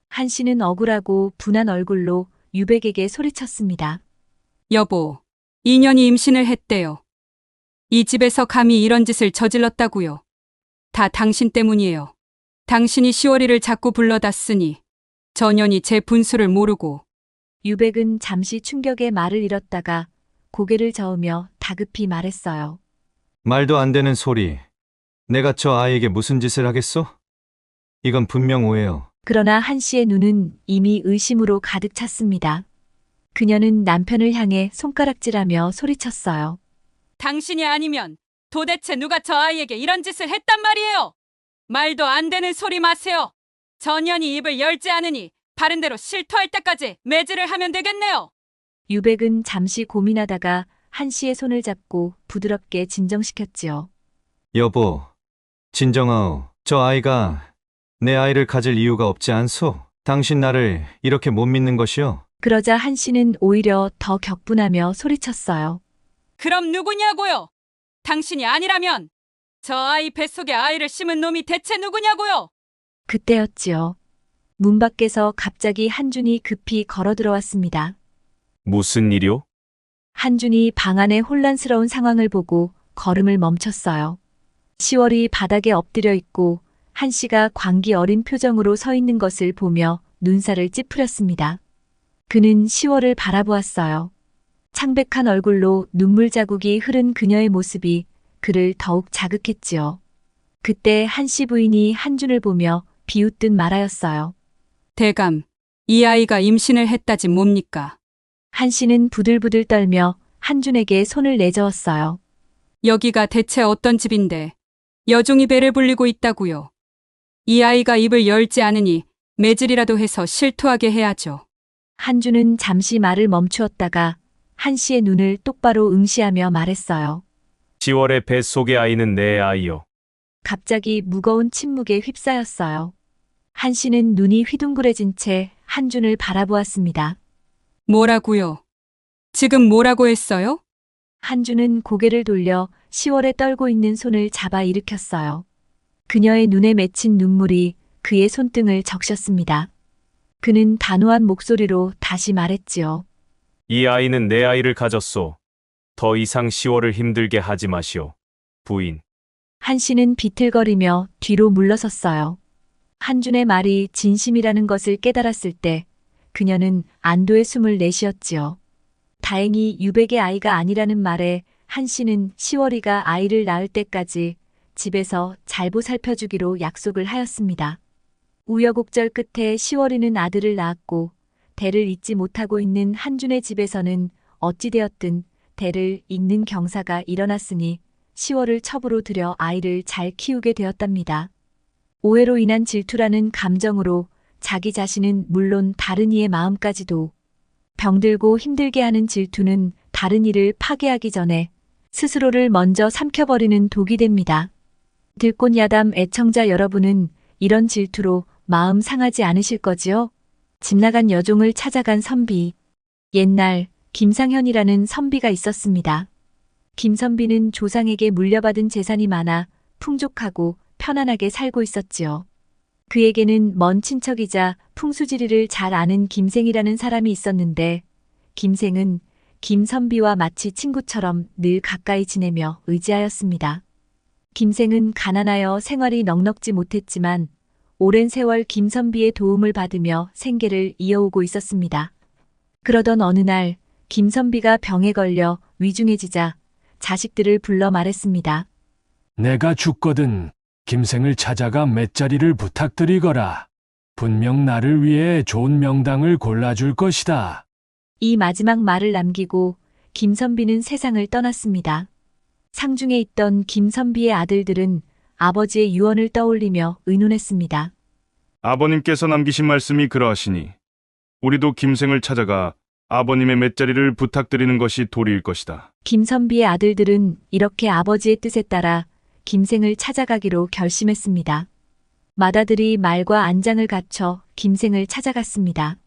한씨는 억울하고 분한 얼굴로 유백에게 소리쳤습니다. 여보, 인연이 임신을 했대요. 이 집에서 감히 이런 짓을 저질렀다고요. 다 당신 때문이에요. 당신이 10월이를 자꾸 불러다 쓰니 전현이 제 분수를 모르고. 유백은 잠시 충격에 말을 잃었다가 고개를 저으며 다급히 말했어요. 말도 안 되는 소리. 내가 저 아이에게 무슨 짓을 하겠소? 이건 분명 오해요. 그러나 한씨의 눈은 이미 의심으로 가득 찼습니다. 그녀는 남편을 향해 손가락질하며 소리쳤어요. 당신이 아니면 도대체 누가 저 아이에게 이런 짓을 했단 말이에요. 말도 안 되는 소리 마세요. 전현이 입을 열지 않으니 바른 대로 실토할 때까지 매질을 하면 되겠네요. 유백은 잠시 고민하다가 한씨의 손을 잡고 부드럽게 진정시켰지요. 여보, 진정하오. 저 아이가 내 아이를 가질 이유가 없지 않소? 당신 나를 이렇게 못 믿는 것이요? 그러자 한씨는 오히려 더 격분하며 소리쳤어요. 그럼 누구냐고요? 당신이 아니라면 저 아이 뱃속에 아이를 심은 놈이 대체 누구냐고요? 그때였지요. 문 밖에서 갑자기 한준이 급히 걸어 들어왔습니다. 무슨 일이오? 한준이 방 안의 혼란스러운 상황을 보고 걸음을 멈췄어요. 10월이 바닥에 엎드려 있고 한씨가 광기 어린 표정으로 서 있는 것을 보며 눈살을 찌푸렸습니다. 그는 10월을 바라보았어요. 창백한 얼굴로 눈물 자국이 흐른 그녀의 모습이 그를 더욱 자극했지요. 그때 한씨 부인이 한준을 보며 비웃듯 말하였어요. 대감, 이 아이가 임신을 했다지 뭡니까? 한씨는 부들부들 떨며 한준에게 손을 내저었어요. 여기가 대체 어떤 집인데 여종이 배를 불리고 있다고요. 이 아이가 입을 열지 않으니 매질이라도 해서 실토하게 해야죠. 한준은 잠시 말을 멈추었다가 한씨의 눈을 똑바로 응시하며 말했어요. 10월의 뱃속의 아이는 내 아이요. 갑자기 무거운 침묵에 휩싸였어요. 한씨는 눈이 휘둥그레진 채 한준을 바라보았습니다. 뭐라고요? 지금 뭐라고 했어요? 한준은 고개를 돌려 10월에 떨고 있는 손을 잡아 일으켰어요. 그녀의 눈에 맺힌 눈물이 그의 손등을 적셨습니다. 그는 단호한 목소리로 다시 말했지요. 이 아이는 내 아이를 가졌소. 더 이상 10월을 힘들게 하지 마시오. 부인. 한씨는 비틀거리며 뒤로 물러섰어요. 한준의 말이 진심이라는 것을 깨달았을 때 그녀는 안도의 숨을 내쉬었지요. 다행히 유백의 아이가 아니라는 말에 한씨는 10월이가 아이를 낳을 때까지 집에서 잘 보살펴주기로 약속을 하였습니다. 우여곡절 끝에 10월이는 아들을 낳았고 대를 잇지 못하고 있는 한준의 집에서는 어찌되었든 대를 잇는 경사가 일어났으니 10월을 첩으로 들여 아이를 잘 키우게 되었답니다. 오해로 인한 질투라는 감정으로 자기 자신은 물론 다른 이의 마음까지도 병들고 힘들게 하는 질투는 다른 이를 파괴하기 전에 스스로를 먼저 삼켜버리는 독이 됩니다. 들꽃야담 애청자 여러분은 이런 질투로 마음 상하지 않으실 거지요? 집 나간 여종을 찾아간 선비. 옛날 김상현이라는 선비가 있었습니다. 김선비는 조상에게 물려받은 재산이 많아 풍족하고 편안하게 살고 있었지요. 그에게는 먼 친척이자 풍수지리를 잘 아는 김생이라는 사람이 있었는데 김생은 김선비와 마치 친구처럼 늘 가까이 지내며 의지하였습니다. 김생은 가난하여 생활이 넉넉지 못했지만 오랜 세월 김선비의 도움을 받으며 생계를 이어오고 있었습니다. 그러던 어느 날 김선비가 병에 걸려 위중해지자 자식들을 불러 말했습니다. 내가 죽거든 김생을 찾아가 맷자리를 부탁드리거라. 분명 나를 위해 좋은 명당을 골라줄 것이다. 이 마지막 말을 남기고 김선비는 세상을 떠났습니다. 상중에 있던 김선비의 아들들은 아버지의 유언을 떠올리며 의논했습니다. 아버님께서 남기신 말씀이 그러하시니 우리도 김생을 찾아가 아버님의 맷자리를 부탁드리는 것이 도리일 것이다. 김선비의 아들들은 이렇게 아버지의 뜻에 따라 김생을 찾아가기로 결심했습니다. 맏아들이 말과 안장을 갖춰 김생을 찾아갔습니다.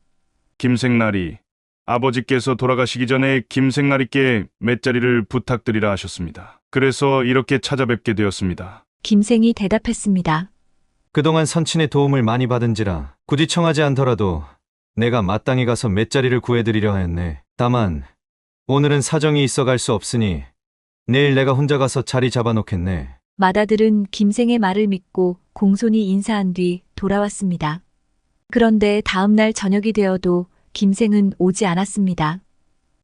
김생나리, 아버지께서 돌아가시기 전에 김생나리께 맷자리를 부탁드리라 하셨습니다. 그래서 이렇게 찾아뵙게 되었습니다. 김생이 대답했습니다. 그동안 선친의 도움을 많이 받은지라 굳이 청하지 않더라도 내가 마땅히 가서 맷자리를 구해드리려 하였네. 다만 오늘은 사정이 있어 갈 수 없으니 내일 내가 혼자 가서 자리 잡아놓겠네. 맏아들은 김생의 말을 믿고 공손히 인사한 뒤 돌아왔습니다. 그런데 다음 날 저녁이 되어도 김생은 오지 않았습니다.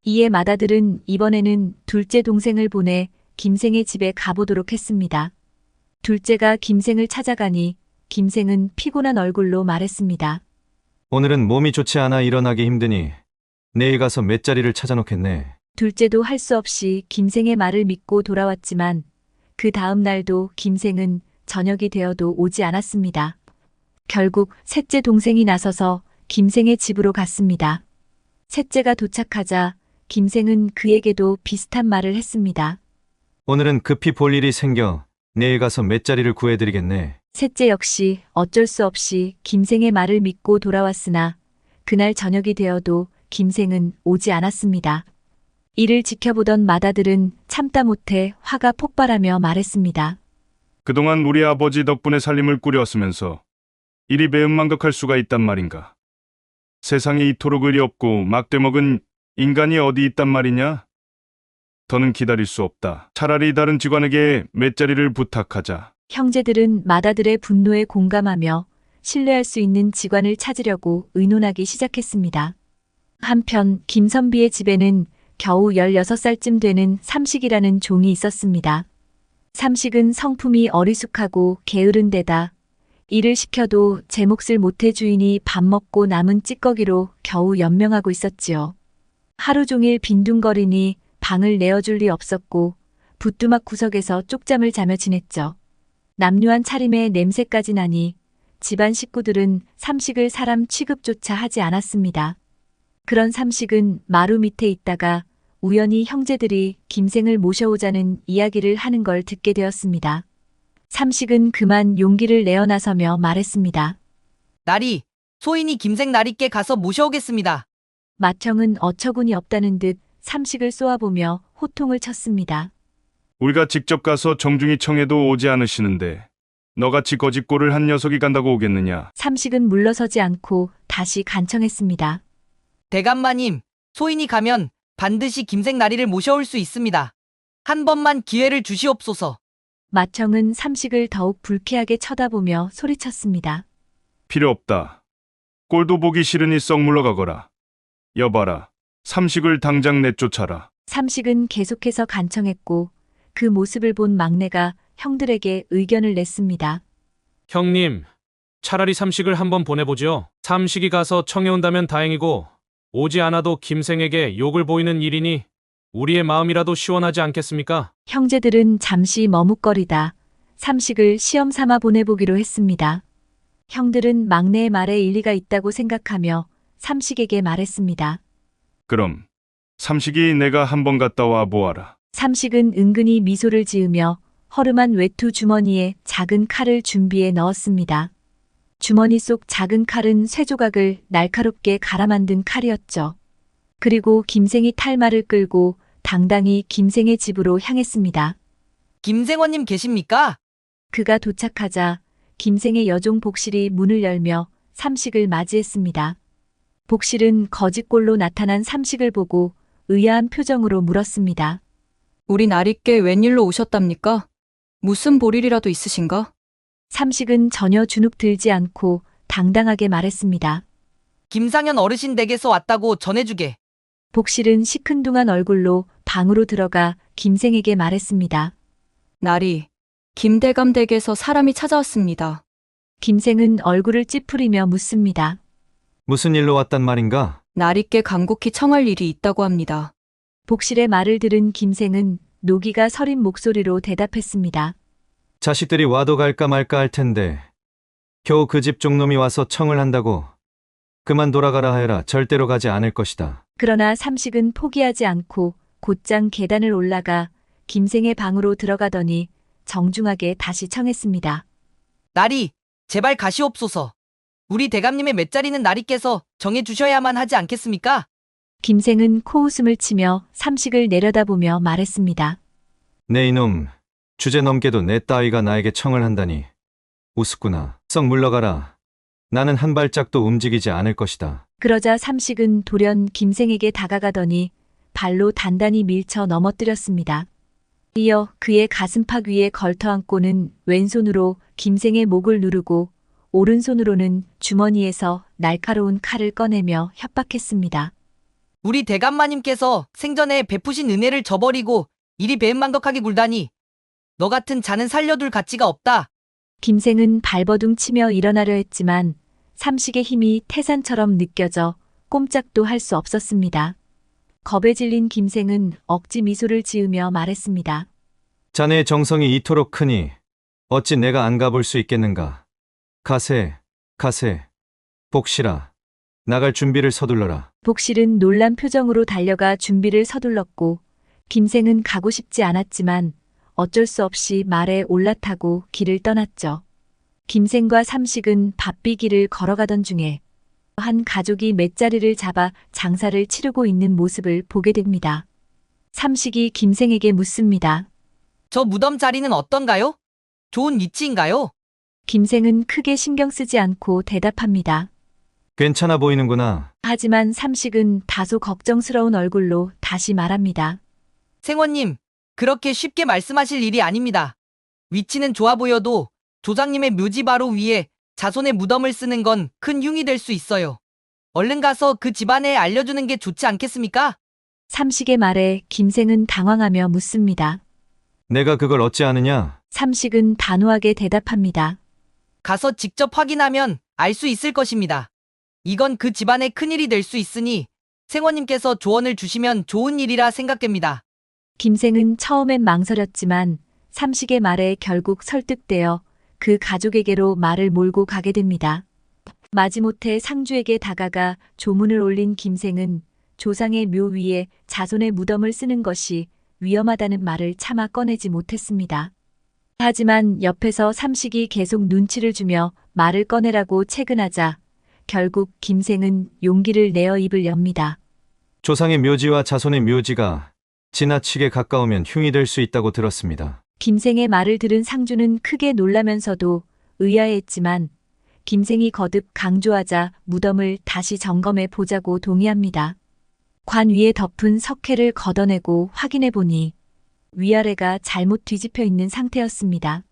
이에 맏아들은 이번에는 둘째 동생을 보내 김생의 집에 가보도록 했습니다. 둘째가 김생을 찾아가니 김생은 피곤한 얼굴로 말했습니다. 오늘은 몸이 좋지 않아 일어나기 힘드니 내일 가서 맷자리를 찾아놓겠네. 둘째도 할 수 없이 김생의 말을 믿고 돌아왔지만 그 다음 날도 김생은 저녁이 되어도 오지 않았습니다. 결국 셋째 동생이 나서서 김생의 집으로 갔습니다. 셋째가 도착하자 김생은 그에게도 비슷한 말을 했습니다. 오늘은 급히 볼 일이 생겨 내일 가서 맷자리를 구해드리겠네. 셋째 역시 어쩔 수 없이 김생의 말을 믿고 돌아왔으나 그날 저녁이 되어도 김생은 오지 않았습니다. 이를 지켜보던 맏아들은 참다 못해 화가 폭발하며 말했습니다. 그동안 우리 아버지 덕분에 살림을 꾸려왔으면서 이리 매운망덕할 수가 있단 말인가. 세상에 이토록 의리 없고 막대먹은 인간이 어디 있단 말이냐? 더는 기다릴 수 없다. 차라리 다른 직원에게 맷자리를 부탁하자. 형제들은 맏아들의 분노에 공감하며 신뢰할 수 있는 직관을 찾으려고 의논하기 시작했습니다. 한편 김선비의 집에는 겨우 16살쯤 되는 삼식이라는 종이 있었습니다. 삼식은 성품이 어리숙하고 게으른 데다 일을 시켜도 제 몫을 못해 주인이 밥 먹고 남은 찌꺼기로 겨우 연명하고 있었지요. 하루 종일 빈둥거리니 방을 내어줄 리 없었고 부뚜막 구석에서 쪽잠을 자며 지냈죠. 남루한 차림에 냄새까지 나니 집안 식구들은 삼식을 사람 취급조차 하지 않았습니다. 그런 삼식은 마루 밑에 있다가 우연히 형제들이 김생을 모셔오자는 이야기를 하는 걸 듣게 되었습니다. 삼식은 그만 용기를 내어 나서며 말했습니다. 나리, 소인이 김생 나리께 가서 모셔오겠습니다. 맏형은 어처구니 없다는 듯 삼식을 쏘아보며 호통을 쳤습니다. 우리가 직접 가서 정중히 청해도 오지 않으시는데 너같이 거짓골을 한 녀석이 간다고 오겠느냐. 삼식은 물러서지 않고 다시 간청했습니다. 대감마님, 소인이 가면 반드시 김생 나리를 모셔올 수 있습니다. 한 번만 기회를 주시옵소서. 맏형은 삼식을 더욱 불쾌하게 쳐다보며 소리쳤습니다. 필요 없다. 꼴도 보기 싫으니 썩 물러가거라. 여봐라. 삼식을 당장 내쫓아라. 삼식은 계속해서 간청했고 그 모습을 본 막내가 형들에게 의견을 냈습니다. 형님, 차라리 삼식을 한번 보내보죠. 삼식이 가서 청해온다면 다행이고 오지 않아도 김생에게 욕을 보이는 일이니 우리의 마음이라도 시원하지 않겠습니까? 형제들은 잠시 머뭇거리다 삼식을 시험 삼아 보내보기로 했습니다. 형들은 막내의 말에 일리가 있다고 생각하며 삼식에게 말했습니다. 그럼 삼식이 내가 한번 갔다 와 보아라. 삼식은 은근히 미소를 지으며 허름한 외투 주머니에 작은 칼을 준비해 넣었습니다. 주머니 속 작은 칼은 쇠조각을 날카롭게 갈아 만든 칼이었죠. 그리고 김생이 탈말을 끌고 당당히 김생의 집으로 향했습니다. 김생원님 계십니까? 그가 도착하자 김생의 여종 복실이 문을 열며 삼식을 맞이했습니다. 복실은 거짓골로 나타난 삼식을 보고 의아한 표정으로 물었습니다. 우리 나리께 웬일로 오셨답니까? 무슨 볼일이라도 있으신가? 삼식은 전혀 주눅 들지 않고 당당하게 말했습니다. 김상현 어르신 댁에서 왔다고 전해주게. 복실은 시큰둥한 얼굴로 방으로 들어가 김생에게 말했습니다. 나리, 김대감 댁에서 사람이 찾아왔습니다. 김생은 얼굴을 찌푸리며 묻습니다. 무슨 일로 왔단 말인가? 나리께 간곡히 청할 일이 있다고 합니다. 복실의 말을 들은 김생은 노기가 서린 목소리로 대답했습니다. 자식들이 와도 갈까 말까 할 텐데 겨우 그 집 종놈이 와서 청을 한다고 그만 돌아가라 하여라. 절대로 가지 않을 것이다. 그러나 삼식은 포기하지 않고 곧장 계단을 올라가 김생의 방으로 들어가더니 정중하게 다시 청했습니다. 나리, 제발 가시옵소서. 우리 대감님의 맷자리는 나리께서 정해주셔야만 하지 않겠습니까? 김생은 코웃음을 치며 삼식을 내려다보며 말했습니다. 네 이놈, 주제 넘게도 내 따위가 나에게 청을 한다니. 우습구나. 썩 물러가라. 나는 한 발짝도 움직이지 않을 것이다. 그러자 삼식은 돌연 김생에게 다가가더니 발로 단단히 밀쳐 넘어뜨렸습니다. 이어 그의 가슴팍 위에 걸터앉고는 왼손으로 김생의 목을 누르고 오른손으로는 주머니에서 날카로운 칼을 꺼내며 협박했습니다. 우리 대감마님께서 생전에 베푸신 은혜를 저버리고 이리 배은망덕하게 굴다니. 너 같은 자는 살려둘 가치가 없다. 김생은 발버둥 치며 일어나려 했지만 삼식의 힘이 태산처럼 느껴져 꼼짝도 할 수 없었습니다. 겁에 질린 김생은 억지 미소를 지으며 말했습니다. 자네의 정성이 이토록 크니 어찌 내가 안 가볼 수 있겠는가. 가세, 가세. 복실아, 나갈 준비를 서둘러라. 복실은 놀란 표정으로 달려가 준비를 서둘렀고 김생은 가고 싶지 않았지만 어쩔 수 없이 말에 올라타고 길을 떠났죠. 김생과 삼식은 바삐 길을 걸어가던 중에 한 가족이 맷자리를 잡아 장사를 치르고 있는 모습을 보게 됩니다. 삼식이 김생에게 묻습니다. 저 무덤 자리는 어떤가요? 좋은 위치인가요? 김생은 크게 신경 쓰지 않고 대답합니다. 괜찮아 보이는구나. 하지만 삼식은 다소 걱정스러운 얼굴로 다시 말합니다. 생원님, 그렇게 쉽게 말씀하실 일이 아닙니다. 위치는 좋아 보여도 조상님의 묘지 바로 위에 자손의 무덤을 쓰는 건 큰 흉이 될 수 있어요. 얼른 가서 그 집안에 알려주는 게 좋지 않겠습니까? 삼식의 말에 김생은 당황하며 묻습니다. 내가 그걸 어찌 아느냐? 삼식은 단호하게 대답합니다. 가서 직접 확인하면 알 수 있을 것입니다. 이건 그 집안의 큰일이 될 수 있으니 생원님께서 조언을 주시면 좋은 일이라 생각됩니다. 김생은 처음엔 망설였지만 삼식의 말에 결국 설득되어 그 가족에게로 말을 몰고 가게 됩니다. 마지못해 상주에게 다가가 조문을 올린 김생은 조상의 묘 위에 자손의 무덤을 쓰는 것이 위험하다는 말을 차마 꺼내지 못했습니다. 하지만 옆에서 삼식이 계속 눈치를 주며 말을 꺼내라고 채근하자 결국 김생은 용기를 내어 입을 엽니다. 조상의 묘지와 자손의 묘지가 지나치게 가까우면 흉이 될 수 있다고 들었습니다. 김생의 말을 들은 상주는 크게 놀라면서도 의아해했지만 김생이 거듭 강조하자 무덤을 다시 점검해 보자고 동의합니다. 관 위에 덮은 석회를 걷어내고 확인해 보니 위아래가 잘못 뒤집혀 있는 상태였습니다.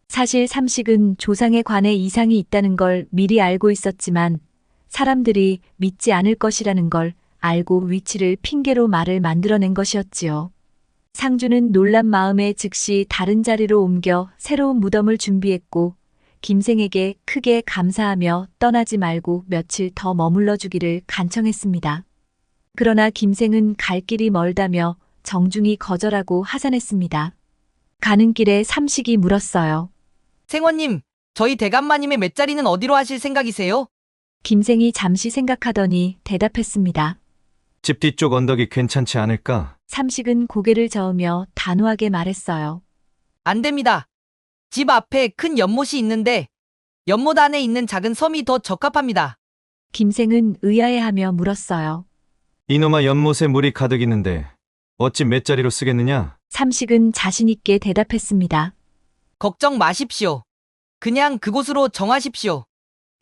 사실 삼식은 조상의 관에 이상이 있다는 걸 미리 알고 있었지만 사람들이 믿지 않을 것이라는 걸 알고 위치를 핑계로 말을 만들어낸 것이었지요. 상주는 놀란 마음에 즉시 다른 자리로 옮겨 새로운 무덤을 준비했고 김생에게 크게 감사하며 떠나지 말고 며칠 더 머물러 주기를 간청했습니다. 그러나 김생은 갈 길이 멀다며 정중히 거절하고 하산했습니다. 가는 길에 삼식이 물었어요. 생원님, 저희 대감마님의 맷자리는 어디로 하실 생각이세요? 김생이 잠시 생각하더니 대답했습니다. 집 뒤쪽 언덕이 괜찮지 않을까? 삼식은 고개를 저으며 단호하게 말했어요. 안 됩니다. 집 앞에 큰 연못이 있는데 연못 안에 있는 작은 섬이 더 적합합니다. 김생은 의아해하며 물었어요. 이놈아, 연못에 물이 가득 있는데 어찌 맷자리로 쓰겠느냐? 삼식은 자신 있게 대답했습니다. 걱정 마십시오. 그냥 그곳으로 정하십시오.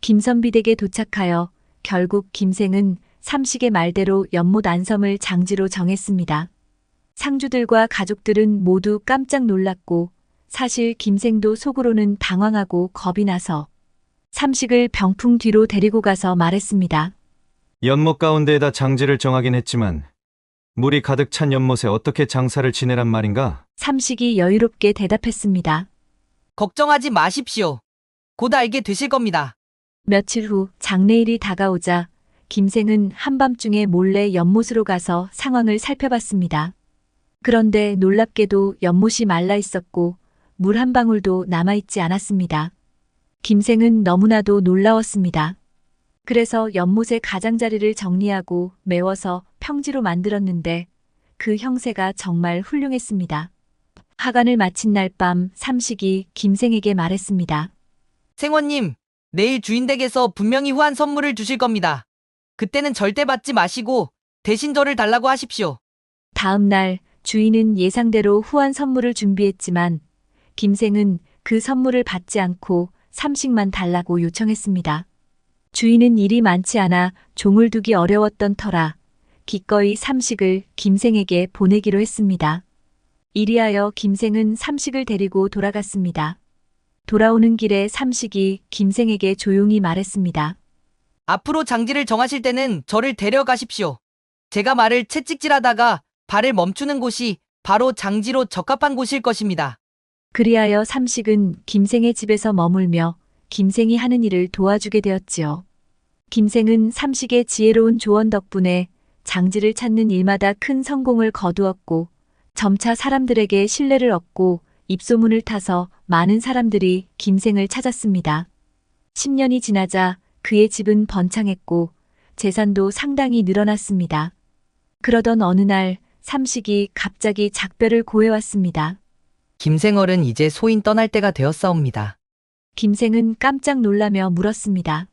김선비 댁에 도착하여 결국 김생은 삼식의 말대로 연못 안섬을 장지로 정했습니다. 상주들과 가족들은 모두 깜짝 놀랐고 사실 김생도 속으로는 당황하고 겁이 나서 삼식을 병풍 뒤로 데리고 가서 말했습니다. 연못 가운데에다 장지를 정하긴 했지만 물이 가득 찬 연못에 어떻게 장사를 지내란 말인가? 삼식이 여유롭게 대답했습니다. 걱정하지 마십시오. 곧 알게 되실 겁니다. 며칠 후 장례일이 다가오자 김생은 한밤중에 몰래 연못으로 가서 상황을 살펴봤습니다. 그런데 놀랍게도 연못이 말라 있었고 물 한 방울도 남아있지 않았습니다. 김생은 너무나도 놀라웠습니다. 그래서 연못의 가장자리를 정리하고 메워서 평지로 만들었는데 그 형세가 정말 훌륭했습니다. 하간을 마친 날 밤 삼식이 김생에게 말했습니다. 생원님, 내일 주인 댁에서 분명히 후한 선물을 주실 겁니다. 그때는 절대 받지 마시고 대신 저를 달라고 하십시오. 다음 날 주인은 예상대로 후한 선물을 준비했지만 김생은 그 선물을 받지 않고 삼식만 달라고 요청했습니다. 주인은 일이 많지 않아 종을 두기 어려웠던 터라 기꺼이 삼식을 김생에게 보내기로 했습니다. 이리하여 김생은 삼식을 데리고 돌아갔습니다. 돌아오는 길에 삼식이 김생에게 조용히 말했습니다. 앞으로 장지를 정하실 때는 저를 데려가십시오. 제가 말을 채찍질하다가 발을 멈추는 곳이 바로 장지로 적합한 곳일 것입니다. 그리하여 삼식은 김생의 집에서 머물며 김생이 하는 일을 도와주게 되었지요. 김생은 삼식의 지혜로운 조언 덕분에 장지를 찾는 일마다 큰 성공을 거두었고 점차 사람들에게 신뢰를 얻고 입소문을 타서 많은 사람들이 김생을 찾았습니다. 10년이 지나자 그의 집은 번창했고 재산도 상당히 늘어났습니다. 그러던 어느 날 삼식이 갑자기 작별을 고해왔습니다. 김생얼은 이제 소인 떠날 때가 되었사옵니다. 김생은 깜짝 놀라며 물었습니다.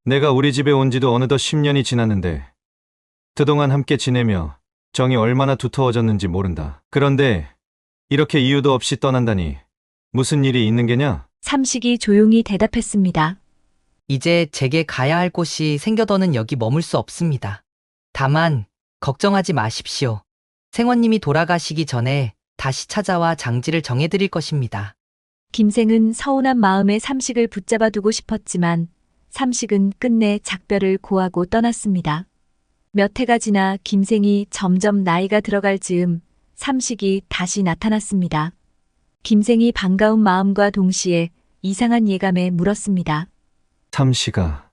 내가 우리 집에 온 지도 어느덧 10년이 지났는데 그동안 함께 지내며 정이 얼마나 두터워졌는지 모른다. 그런데 이렇게 이유도 없이 떠난다니 무슨 일이 있는 게냐? 삼식이 조용히 대답했습니다. 이제 제게 가야 할 곳이 생겨더는 여기 머물 수 없습니다. 다만 걱정하지 마십시오. 생원님이 돌아가시기 전에 다시 찾아와 장지를 정해드릴 것입니다. 김생은 서운한 마음에 삼식을 붙잡아 두고 싶었지만 삼식은 끝내 작별을 고하고 떠났습니다. 몇 해가 지나 김생이 점점 나이가 들어갈 즈음 삼식이 다시 나타났습니다. 김생이 반가운 마음과 동시에 이상한 예감에 물었습니다. 삼식아,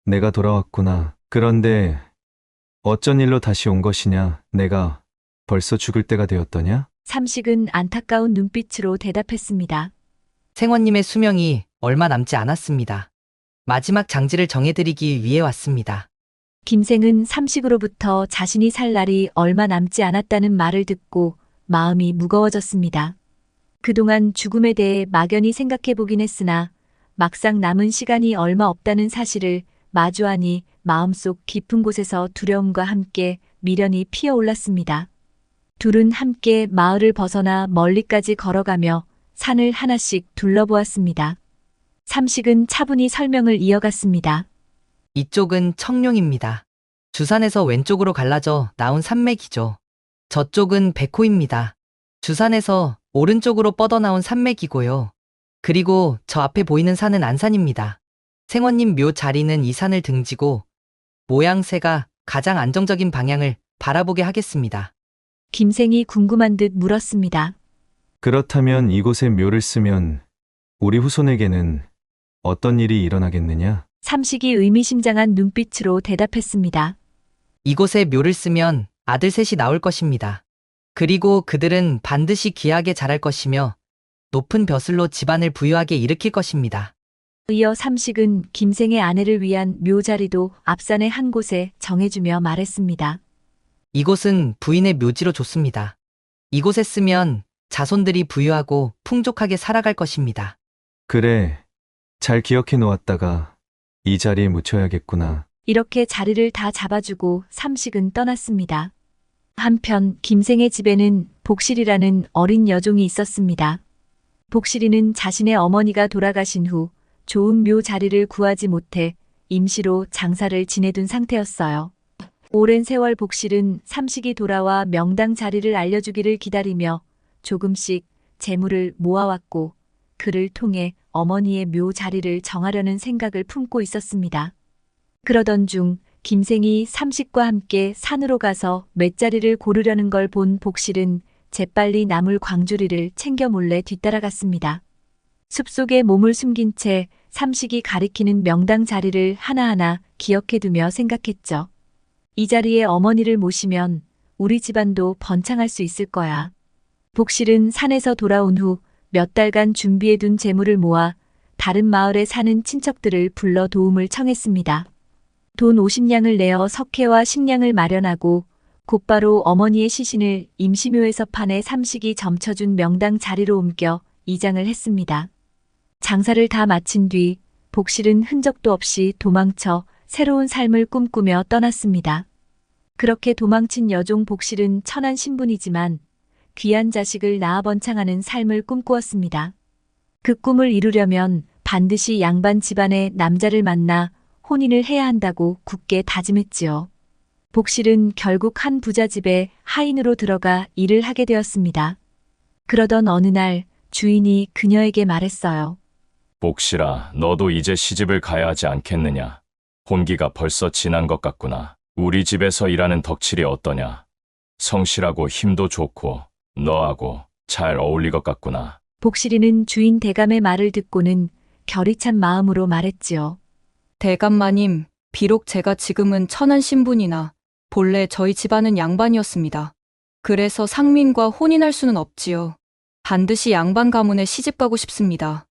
내가 돌아왔구나. 그런데 어쩐 일로 다시 온 것이냐? 내가 벌써 죽을 때가 되었더냐? 삼식은 안타까운 눈빛으로 대답했습니다. 생원님의 수명이 얼마 남지 않았습니다. 마지막 장지를 정해드리기 위해 왔습니다. 김생은 삼식으로부터 자신이 살 날이 얼마 남지 않았다는 말을 듣고 마음이 무거워졌습니다. 그동안 죽음에 대해 막연히 생각해보긴 했으나 막상 남은 시간이 얼마 없다는 사실을 마주하니 마음속 깊은 곳에서 두려움과 함께 미련이 피어올랐습니다. 둘은 함께 마을을 벗어나 멀리까지 걸어가며 산을 하나씩 둘러보았습니다. 삼식은 차분히 설명을 이어갔습니다. 이쪽은 청룡입니다. 주산에서 왼쪽으로 갈라져 나온 산맥이죠. 저쪽은 백호입니다. 주산에서 오른쪽으로 뻗어나온 산맥이고요. 그리고 저 앞에 보이는 산은 안산입니다. 생원님 묘 자리는 이 산을 등지고 모양새가 가장 안정적인 방향을 바라보게 하겠습니다. 김생이 궁금한 듯 물었습니다. 그렇다면 이곳에 묘를 쓰면 우리 후손에게는 어떤 일이 일어나겠느냐? 삼식이 의미심장한 눈빛으로 대답했습니다. 이곳에 묘를 쓰면 아들 셋이 나올 것입니다. 그리고 그들은 반드시 귀하게 자랄 것이며 높은 벼슬로 집안을 부유하게 일으킬 것입니다. 이어 삼식은 김생의 아내를 위한 묘자리도 앞산의 한 곳에 정해주며 말했습니다. 이곳은 부인의 묘지로 좋습니다. 이곳에 쓰면 자손들이 부유하고 풍족하게 살아갈 것입니다. 그래, 잘 기억해 놓았다가 이 자리에 묻혀야겠구나. 이렇게 자리를 다 잡아주고 삼식은 떠났습니다. 한편 김생의 집에는 복실이라는 어린 여종이 있었습니다. 복실이는 자신의 어머니가 돌아가신 후 좋은 묘 자리를 구하지 못해 임시로 장사를 지내둔 상태였어요. 오랜 세월 복실은 삼식이 돌아와 명당 자리를 알려주기를 기다리며 조금씩 재물을 모아왔고 그를 통해 어머니의 묘 자리를 정하려는 생각을 품고 있었습니다. 그러던 중 김생이 삼식과 함께 산으로 가서 맷자리를 고르려는 걸 본 복실은 재빨리 나물 광주리를 챙겨 몰래 뒤따라갔습니다. 숲속에 몸을 숨긴 채 삼식이 가리키는 명당 자리를 하나하나 기억해두며 생각했죠. 이 자리에 어머니를 모시면 우리 집안도 번창할 수 있을 거야. 복실은 산에서 돌아온 후 몇 달간 준비해둔 재물을 모아 다른 마을에 사는 친척들을 불러 도움을 청했습니다. 돈 50냥을 내어 석회와 식량을 마련하고 곧바로 어머니의 시신을 임시묘에서 파내 삼식이 점쳐준 명당 자리로 옮겨 이장을 했습니다. 장사를 다 마친 뒤 복실은 흔적도 없이 도망쳐 새로운 삶을 꿈꾸며 떠났습니다. 그렇게 도망친 여종 복실은 천한 신분이지만 귀한 자식을 낳아 번창하는 삶을 꿈꾸었습니다. 그 꿈을 이루려면 반드시 양반 집안의 남자를 만나 혼인을 해야 한다고 굳게 다짐했지요. 복실은 결국 한 부잣집에 하인으로 들어가 일을 하게 되었습니다. 그러던 어느 날 주인이 그녀에게 말했어요. 복실아, 너도 이제 시집을 가야 하지 않겠느냐? 혼기가 벌써 지난 것 같구나. 우리 집에서 일하는 덕칠이 어떠냐? 성실하고 힘도 좋고 너하고 잘 어울릴 것 같구나. 복실이는 주인 대감의 말을 듣고는 결이 찬 마음으로 말했지요. 대감 마님, 비록 제가 지금은 천한 신분이나 본래 저희 집안은 양반이었습니다. 그래서 상민과 혼인할 수는 없지요. 반드시 양반 가문에 시집 가고 싶습니다.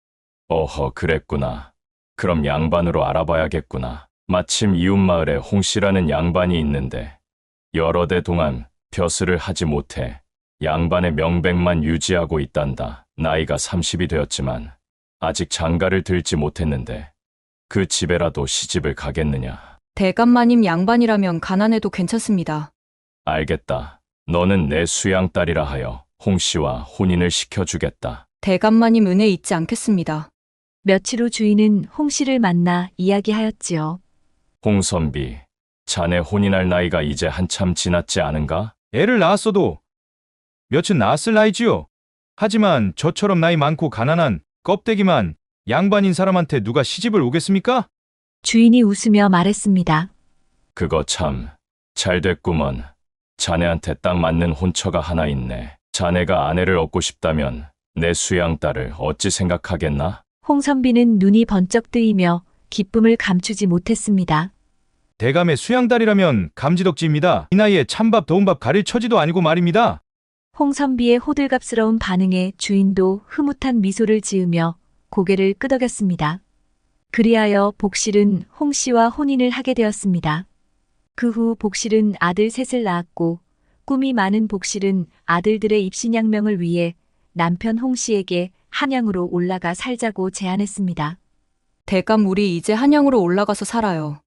어허, 그랬구나. 그럼 양반으로 알아봐야겠구나. 마침 이웃마을에 홍씨라는 양반이 있는데 여러 대 동안 벼슬을 하지 못해 양반의 명백만 유지하고 있단다. 나이가 30이 되었지만 아직 장가를 들지 못했는데 그 집에라도 시집을 가겠느냐. 대감 마님 양반이라면 가난해도 괜찮습니다. 알겠다. 너는 내 수양딸이라 하여 홍씨와 혼인을 시켜주겠다. 대감 마님 은혜 잊지 않겠습니다. 며칠 후 주인은 홍씨를 만나 이야기하였지요. 홍선비, 자네 혼인할 나이가 이제 한참 지났지 않은가? 애를 낳았어도 몇은 낳았을 나이지요. 하지만 저처럼 나이 많고 가난한 껍데기만 양반인 사람한테 누가 시집을 오겠습니까? 주인이 웃으며 말했습니다. 그거 참 잘 됐구먼. 자네한테 딱 맞는 혼처가 하나 있네. 자네가 아내를 얻고 싶다면 내 수양딸을 어찌 생각하겠나? 홍선비는 눈이 번쩍 뜨이며 기쁨을 감추지 못했습니다. 대감의 수양딸이라면 감지덕지입니다. 이 나이에 찬밥 더운 밥 가릴 처지도 아니고 말입니다. 홍선비의 호들갑스러운 반응에 주인도 흐뭇한 미소를 지으며 고개를 끄덕였습니다. 그리하여 복실은 홍씨와 혼인을 하게 되었습니다. 그 후 복실은 아들 셋을 낳았고 꿈이 많은 복실은 아들들의 입신양명을 위해 남편 홍씨에게 한양으로 올라가 살자고 제안했습니다. 대감 우리 이제 한양으로 올라가서 살아요.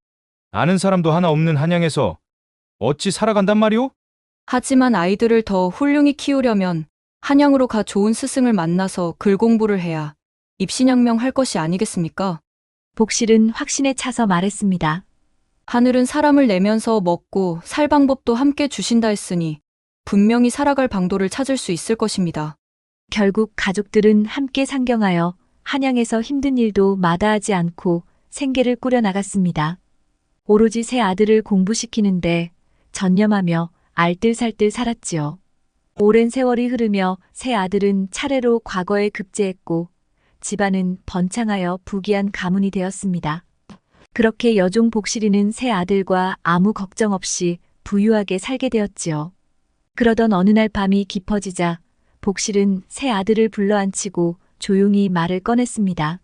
아는 사람도 하나 없는 한양에서 어찌 살아간단 말이오? 하지만 아이들을 더 훌륭히 키우려면 한양으로 가 좋은 스승을 만나서 글 공부를 해야 입신양명 할 것이 아니겠습니까? 복실은 확신에 차서 말했습니다. 하늘은 사람을 내면서 먹고 살 방법도 함께 주신다 했으니 분명히 살아갈 방도를 찾을 수 있을 것입니다. 결국 가족들은 함께 상경하여 한양에서 힘든 일도 마다하지 않고 생계를 꾸려나갔습니다. 오로지 세 아들을 공부시키는데 전념하며 알뜰살뜰 살았지요. 오랜 세월이 흐르며 세 아들은 차례로 과거에 급제했고 집안은 번창하여 부귀한 가문이 되었습니다. 그렇게 여종 복실이는 세 아들과 아무 걱정 없이 부유하게 살게 되었지요. 그러던 어느 날 밤이 깊어지자 복실은 세 아들을 불러앉히고 조용히 말을 꺼냈습니다.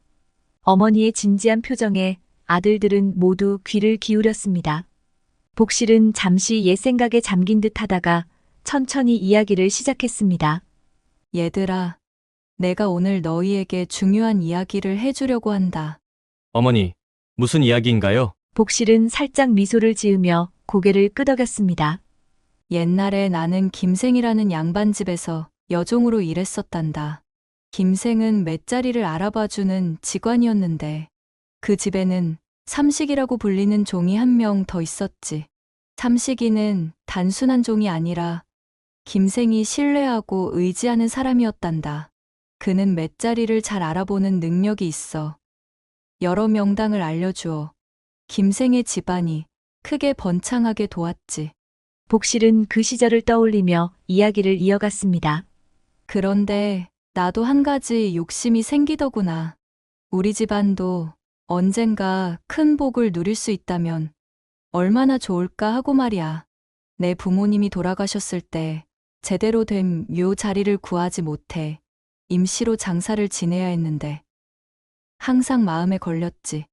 어머니의 진지한 표정에 아들들은 모두 귀를 기울였습니다. 복실은 잠시 옛 생각에 잠긴 듯 하다가 천천히 이야기를 시작했습니다. 얘들아, 내가 오늘 너희에게 중요한 이야기를 해주려고 한다. 어머니, 무슨 이야기인가요? 복실은 살짝 미소를 지으며 고개를 끄덕였습니다. 옛날에 나는 김생이라는 양반집에서 여종으로 일했었단다. 김생은 맷자리를 알아봐주는 직관이었는데 그 집에는 삼식이라고 불리는 종이 한 명 더 있었지. 삼식이는 단순한 종이 아니라 김생이 신뢰하고 의지하는 사람이었단다. 그는 맷자리를 잘 알아보는 능력이 있어 여러 명당을 알려주어 김생의 집안이 크게 번창하게 도왔지. 복실은 그 시절을 떠올리며 이야기를 이어갔습니다. 그런데 나도 한 가지 욕심이 생기더구나. 우리 집안도 언젠가 큰 복을 누릴 수 있다면 얼마나 좋을까 하고 말이야. 내 부모님이 돌아가셨을 때 제대로 된 묘 자리를 구하지 못해 임시로 장사를 지내야 했는데 항상 마음에 걸렸지.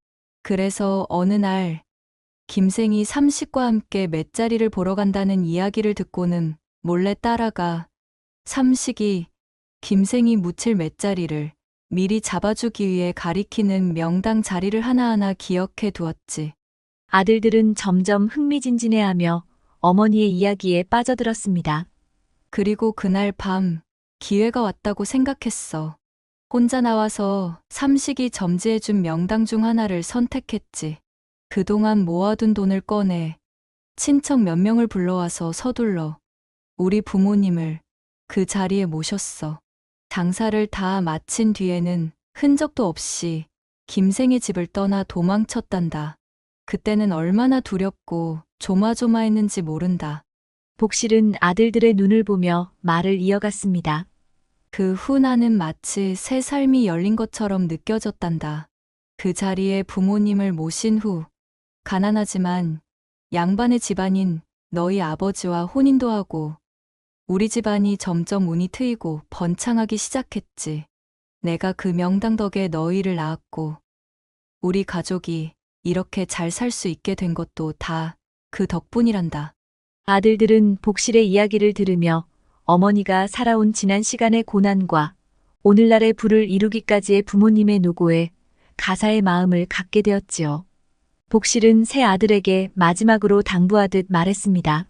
그래서 어느 날 김생이 삼식과 함께 맷자리를 보러 간다는 이야기를 듣고는 몰래 따라가 삼식이 김생이 묻힐 맷자리를 미리 잡아주기 위해 가리키는 명당 자리를 하나하나 기억해 두었지. 아들들은 점점 흥미진진해하며 어머니의 이야기에 빠져들었습니다. 그리고 그날 밤 기회가 왔다고 생각했어. 혼자 나와서 삼식이 점지해준 명당 중 하나를 선택했지. 그동안 모아둔 돈을 꺼내 친척 몇 명을 불러와서 서둘러 우리 부모님을 그 자리에 모셨어. 장사를 다 마친 뒤에는 흔적도 없이 김생의 집을 떠나 도망쳤단다. 그때는 얼마나 두렵고 조마조마했는지 모른다. 복실은 아들들의 눈을 보며 말을 이어갔습니다. 그 후 나는 마치 새 삶이 열린 것처럼 느껴졌단다. 그 자리에 부모님을 모신 후 가난하지만 양반의 집안인 너희 아버지와 혼인도 하고 우리 집안이 점점 운이 트이고 번창하기 시작했지. 내가 그 명당 덕에 너희를 낳았고 우리 가족이 이렇게 잘 살 수 있게 된 것도 다 그 덕분이란다. 아들들은 복실의 이야기를 들으며 어머니가 살아온 지난 시간의 고난과 오늘날의 부를 이루기까지의 부모님의 노고에 가사의 마음을 갖게 되었지요. 복실은 새 아들에게 마지막으로 당부하듯 말했습니다.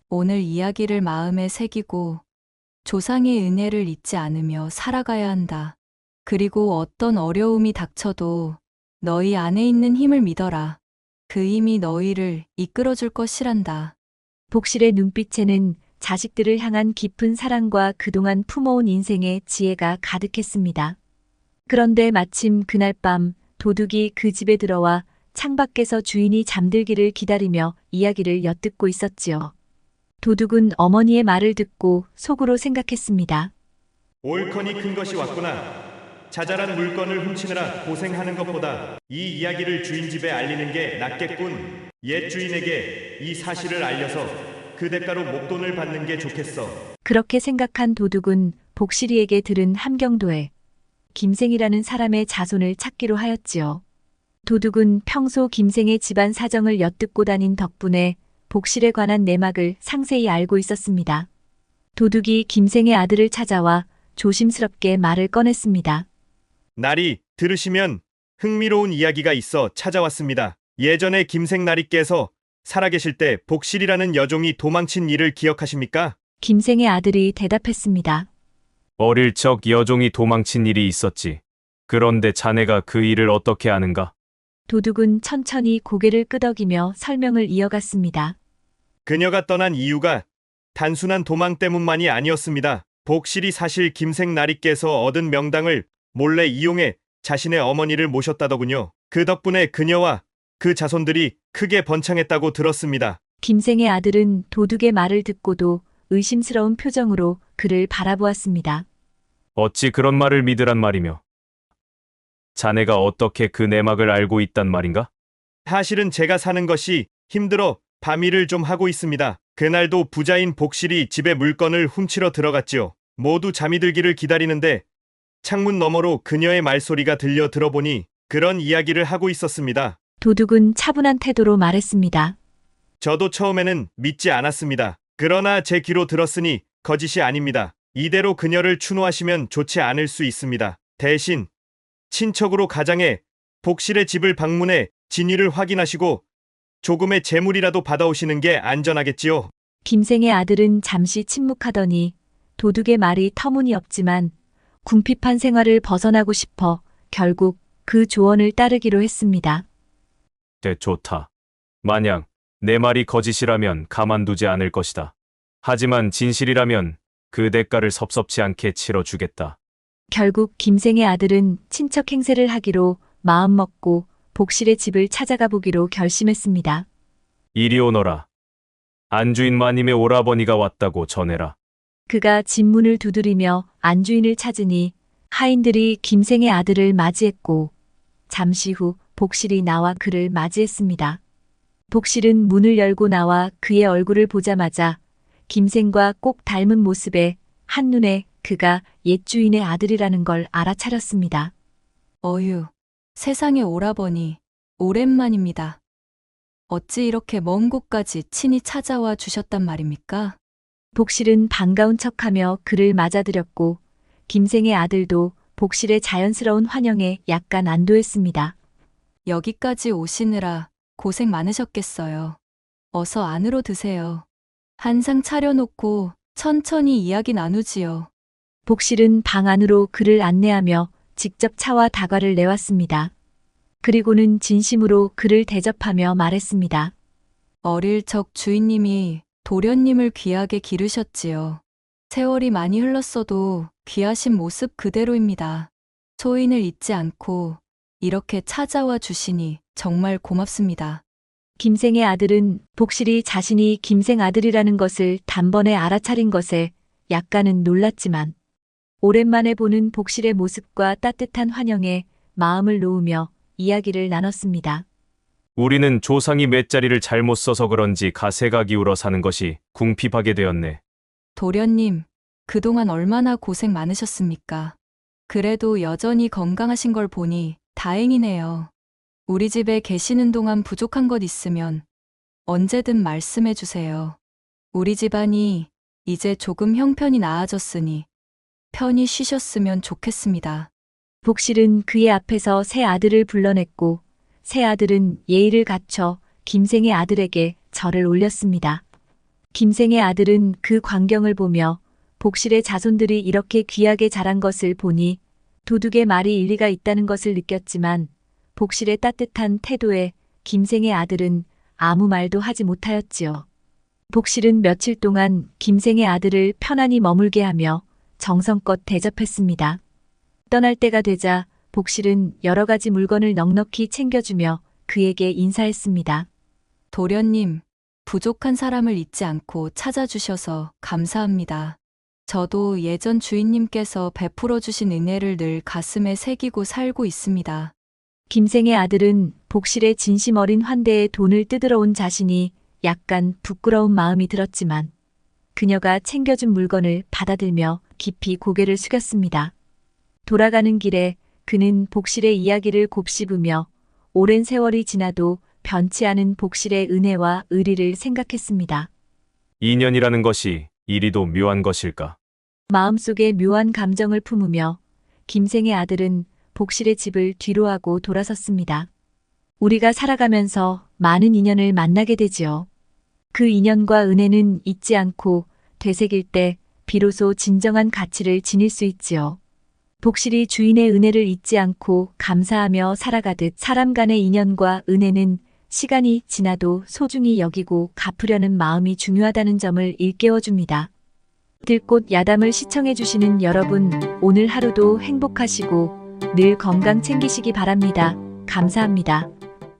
오늘 이야기를 마음에 새기고 조상의 은혜를 잊지 않으며 살아가야 한다. 그리고 어떤 어려움이 닥쳐도 너희 안에 있는 힘을 믿어라. 그 힘이 너희를 이끌어줄 것이란다. 복실의 눈빛에는 자식들을 향한 깊은 사랑과 그동안 품어온 인생의 지혜가 가득했습니다. 그런데 마침 그날 밤 도둑이 그 집에 들어와 창밖에서 주인이 잠들기를 기다리며 이야기를 엿듣고 있었지요. 도둑은 어머니의 말을 듣고 속으로 생각했습니다. 옳거니 큰 것이 왔구나. 자잘한 물건을 훔치느라 고생하는 것보다 이 이야기를 주인 집에 알리는 게 낫겠군. 옛 주인에게 이 사실을 알려서 그 대가로 목돈을 받는 게 좋겠어. 그렇게 생각한 도둑은 복실이에게 들은 함경도에 김생이라는 사람의 자손을 찾기로 하였지요. 도둑은 평소 김생의 집안 사정을 엿듣고 다닌 덕분에 복실에 관한 내막을 상세히 알고 있었습니다. 도둑이 김생의 아들을 찾아와 조심스럽게 말을 꺼냈습니다. 나리, 들으시면 흥미로운 이야기가 있어 찾아왔습니다. 예전에 김생 나리께서 살아계실 때 복실이라는 여종이 도망친 일을 기억하십니까? 김생의 아들이 대답했습니다. 어릴 적 여종이 도망친 일이 있었지. 그런데 자네가 그 일을 어떻게 아는가? 도둑은 천천히 고개를 끄덕이며 설명을 이어갔습니다. 그녀가 떠난 이유가 단순한 도망 때문만이 아니었습니다. 복실이 사실 김생 나리께서 얻은 명당을 몰래 이용해 자신의 어머니를 모셨다더군요. 그 덕분에 그녀와 그 자손들이 크게 번창했다고 들었습니다. 김생의 아들은 도둑의 말을 듣고도 의심스러운 표정으로 그를 바라보았습니다. 어찌 그런 말을 믿으란 말이며? 자네가 어떻게 그 내막을 알고 있단 말인가? 사실은 제가 사는 것이 힘들어 밤일을 좀 하고 있습니다. 그날도 부자인 복실이 집에 물건을 훔치러 들어갔지요. 모두 잠이 들기를 기다리는데 창문 너머로 그녀의 말소리가 들려 들어보니 그런 이야기를 하고 있었습니다. 도둑은 차분한 태도로 말했습니다. 저도 처음에는 믿지 않았습니다. 그러나 제 귀로 들었으니 거짓이 아닙니다. 이대로 그녀를 추노하시면 좋지 않을 수 있습니다. 대신 친척으로 가장해 복실의 집을 방문해 진위를 확인하시고 조금의 재물이라도 받아오시는 게 안전하겠지요. 김생의 아들은 잠시 침묵하더니 도둑의 말이 터무니없지만 궁핍한 생활을 벗어나고 싶어 결국 그 조언을 따르기로 했습니다. 좋다. 만약 내 말이 거짓이라면 가만두지 않을 것이다. 하지만 진실이라면 그 대가를 섭섭치 않게 치러주겠다. 결국 김생의 아들은 친척 행세를 하기로 마음먹고 복실의 집을 찾아가 보기로 결심했습니다. 이리 오너라. 안주인 마님의 오라버니가 왔다고 전해라. 그가 집 문을 두드리며 안주인을 찾으니 하인들이 김생의 아들을 맞이했고 잠시 후 복실이 나와 그를 맞이했습니다. 복실은 문을 열고 나와 그의 얼굴을 보자마자 김생과 꼭 닮은 모습에 한눈에 그가 옛 주인의 아들이라는 걸 알아차렸습니다. 어휴, 세상의 오라버니, 오랜만입니다. 어찌 이렇게 먼 곳까지 친히 찾아와 주셨단 말입니까? 복실은 반가운 척하며 그를 맞아들였고 김생의 아들도 복실의 자연스러운 환영에 약간 안도했습니다. 여기까지 오시느라 고생 많으셨겠어요. 어서 안으로 드세요. 한상 차려놓고 천천히 이야기 나누지요. 복실은 방 안으로 그를 안내하며 직접 차와 다과를 내왔습니다. 그리고는 진심으로 그를 대접하며 말했습니다. 어릴 적 주인님이 도련님을 귀하게 기르셨지요. 세월이 많이 흘렀어도 귀하신 모습 그대로입니다. 소인을 잊지 않고 이렇게 찾아와 주시니 정말 고맙습니다. 김생의 아들은 복실이 자신이 김생 아들이라는 것을 단번에 알아차린 것에 약간은 놀랐지만 오랜만에 보는 복실의 모습과 따뜻한 환영에 마음을 놓으며 이야기를 나눴습니다. 우리는 조상이 맷자리를 잘못 써서 그런지 가세가 기울어 사는 것이 궁핍하게 되었네. 도련님, 그동안 얼마나 고생 많으셨습니까? 그래도 여전히 건강하신 걸 보니 다행이네요. 우리 집에 계시는 동안 부족한 것 있으면 언제든 말씀해 주세요. 우리 집안이 이제 조금 형편이 나아졌으니 편히 쉬셨으면 좋겠습니다. 복실은 그의 앞에서 새 아들을 불러냈고 새 아들은 예의를 갖춰 김생의 아들에게 절을 올렸습니다. 김생의 아들은 그 광경을 보며 복실의 자손들이 이렇게 귀하게 자란 것을 보니 도둑의 말이 일리가 있다는 것을 느꼈지만 복실의 따뜻한 태도에 김생의 아들은 아무 말도 하지 못하였지요. 복실은 며칠 동안 김생의 아들을 편안히 머물게 하며 정성껏 대접했습니다. 떠날 때가 되자 복실은 여러 가지 물건을 넉넉히 챙겨주며 그에게 인사했습니다. 도련님, 부족한 사람을 잊지 않고 찾아주셔서 감사합니다. 저도 예전 주인님께서 베풀어 주신 은혜를 늘 가슴에 새기고 살고 있습니다. 김생의 아들은 복실의 진심 어린 환대에 돈을 뜯으러 온 자신이 약간 부끄러운 마음이 들었지만 그녀가 챙겨준 물건을 받아들며 깊이 고개를 숙였습니다. 돌아가는 길에 그는 복실의 이야기를 곱씹으며 오랜 세월이 지나도 변치 않은 복실의 은혜와 의리를 생각했습니다. 인연이라는 것이 이리도 묘한 것일까? 마음속에 묘한 감정을 품으며 김생의 아들은 복실의 집을 뒤로하고 돌아섰습니다. 우리가 살아가면서 많은 인연을 만나게 되지요. 그 인연과 은혜는 잊지 않고 되새길 때 비로소 진정한 가치를 지닐 수 있지요. 복실이 주인의 은혜를 잊지 않고 감사하며 살아가듯 사람 간의 인연과 은혜는 시간이 지나도 소중히 여기고 갚으려는 마음이 중요하다는 점을 일깨워줍니다. 들꽃 야담을 시청해주시는 여러분, 오늘 하루도 행복하시고 늘 건강 챙기시기 바랍니다. 감사합니다.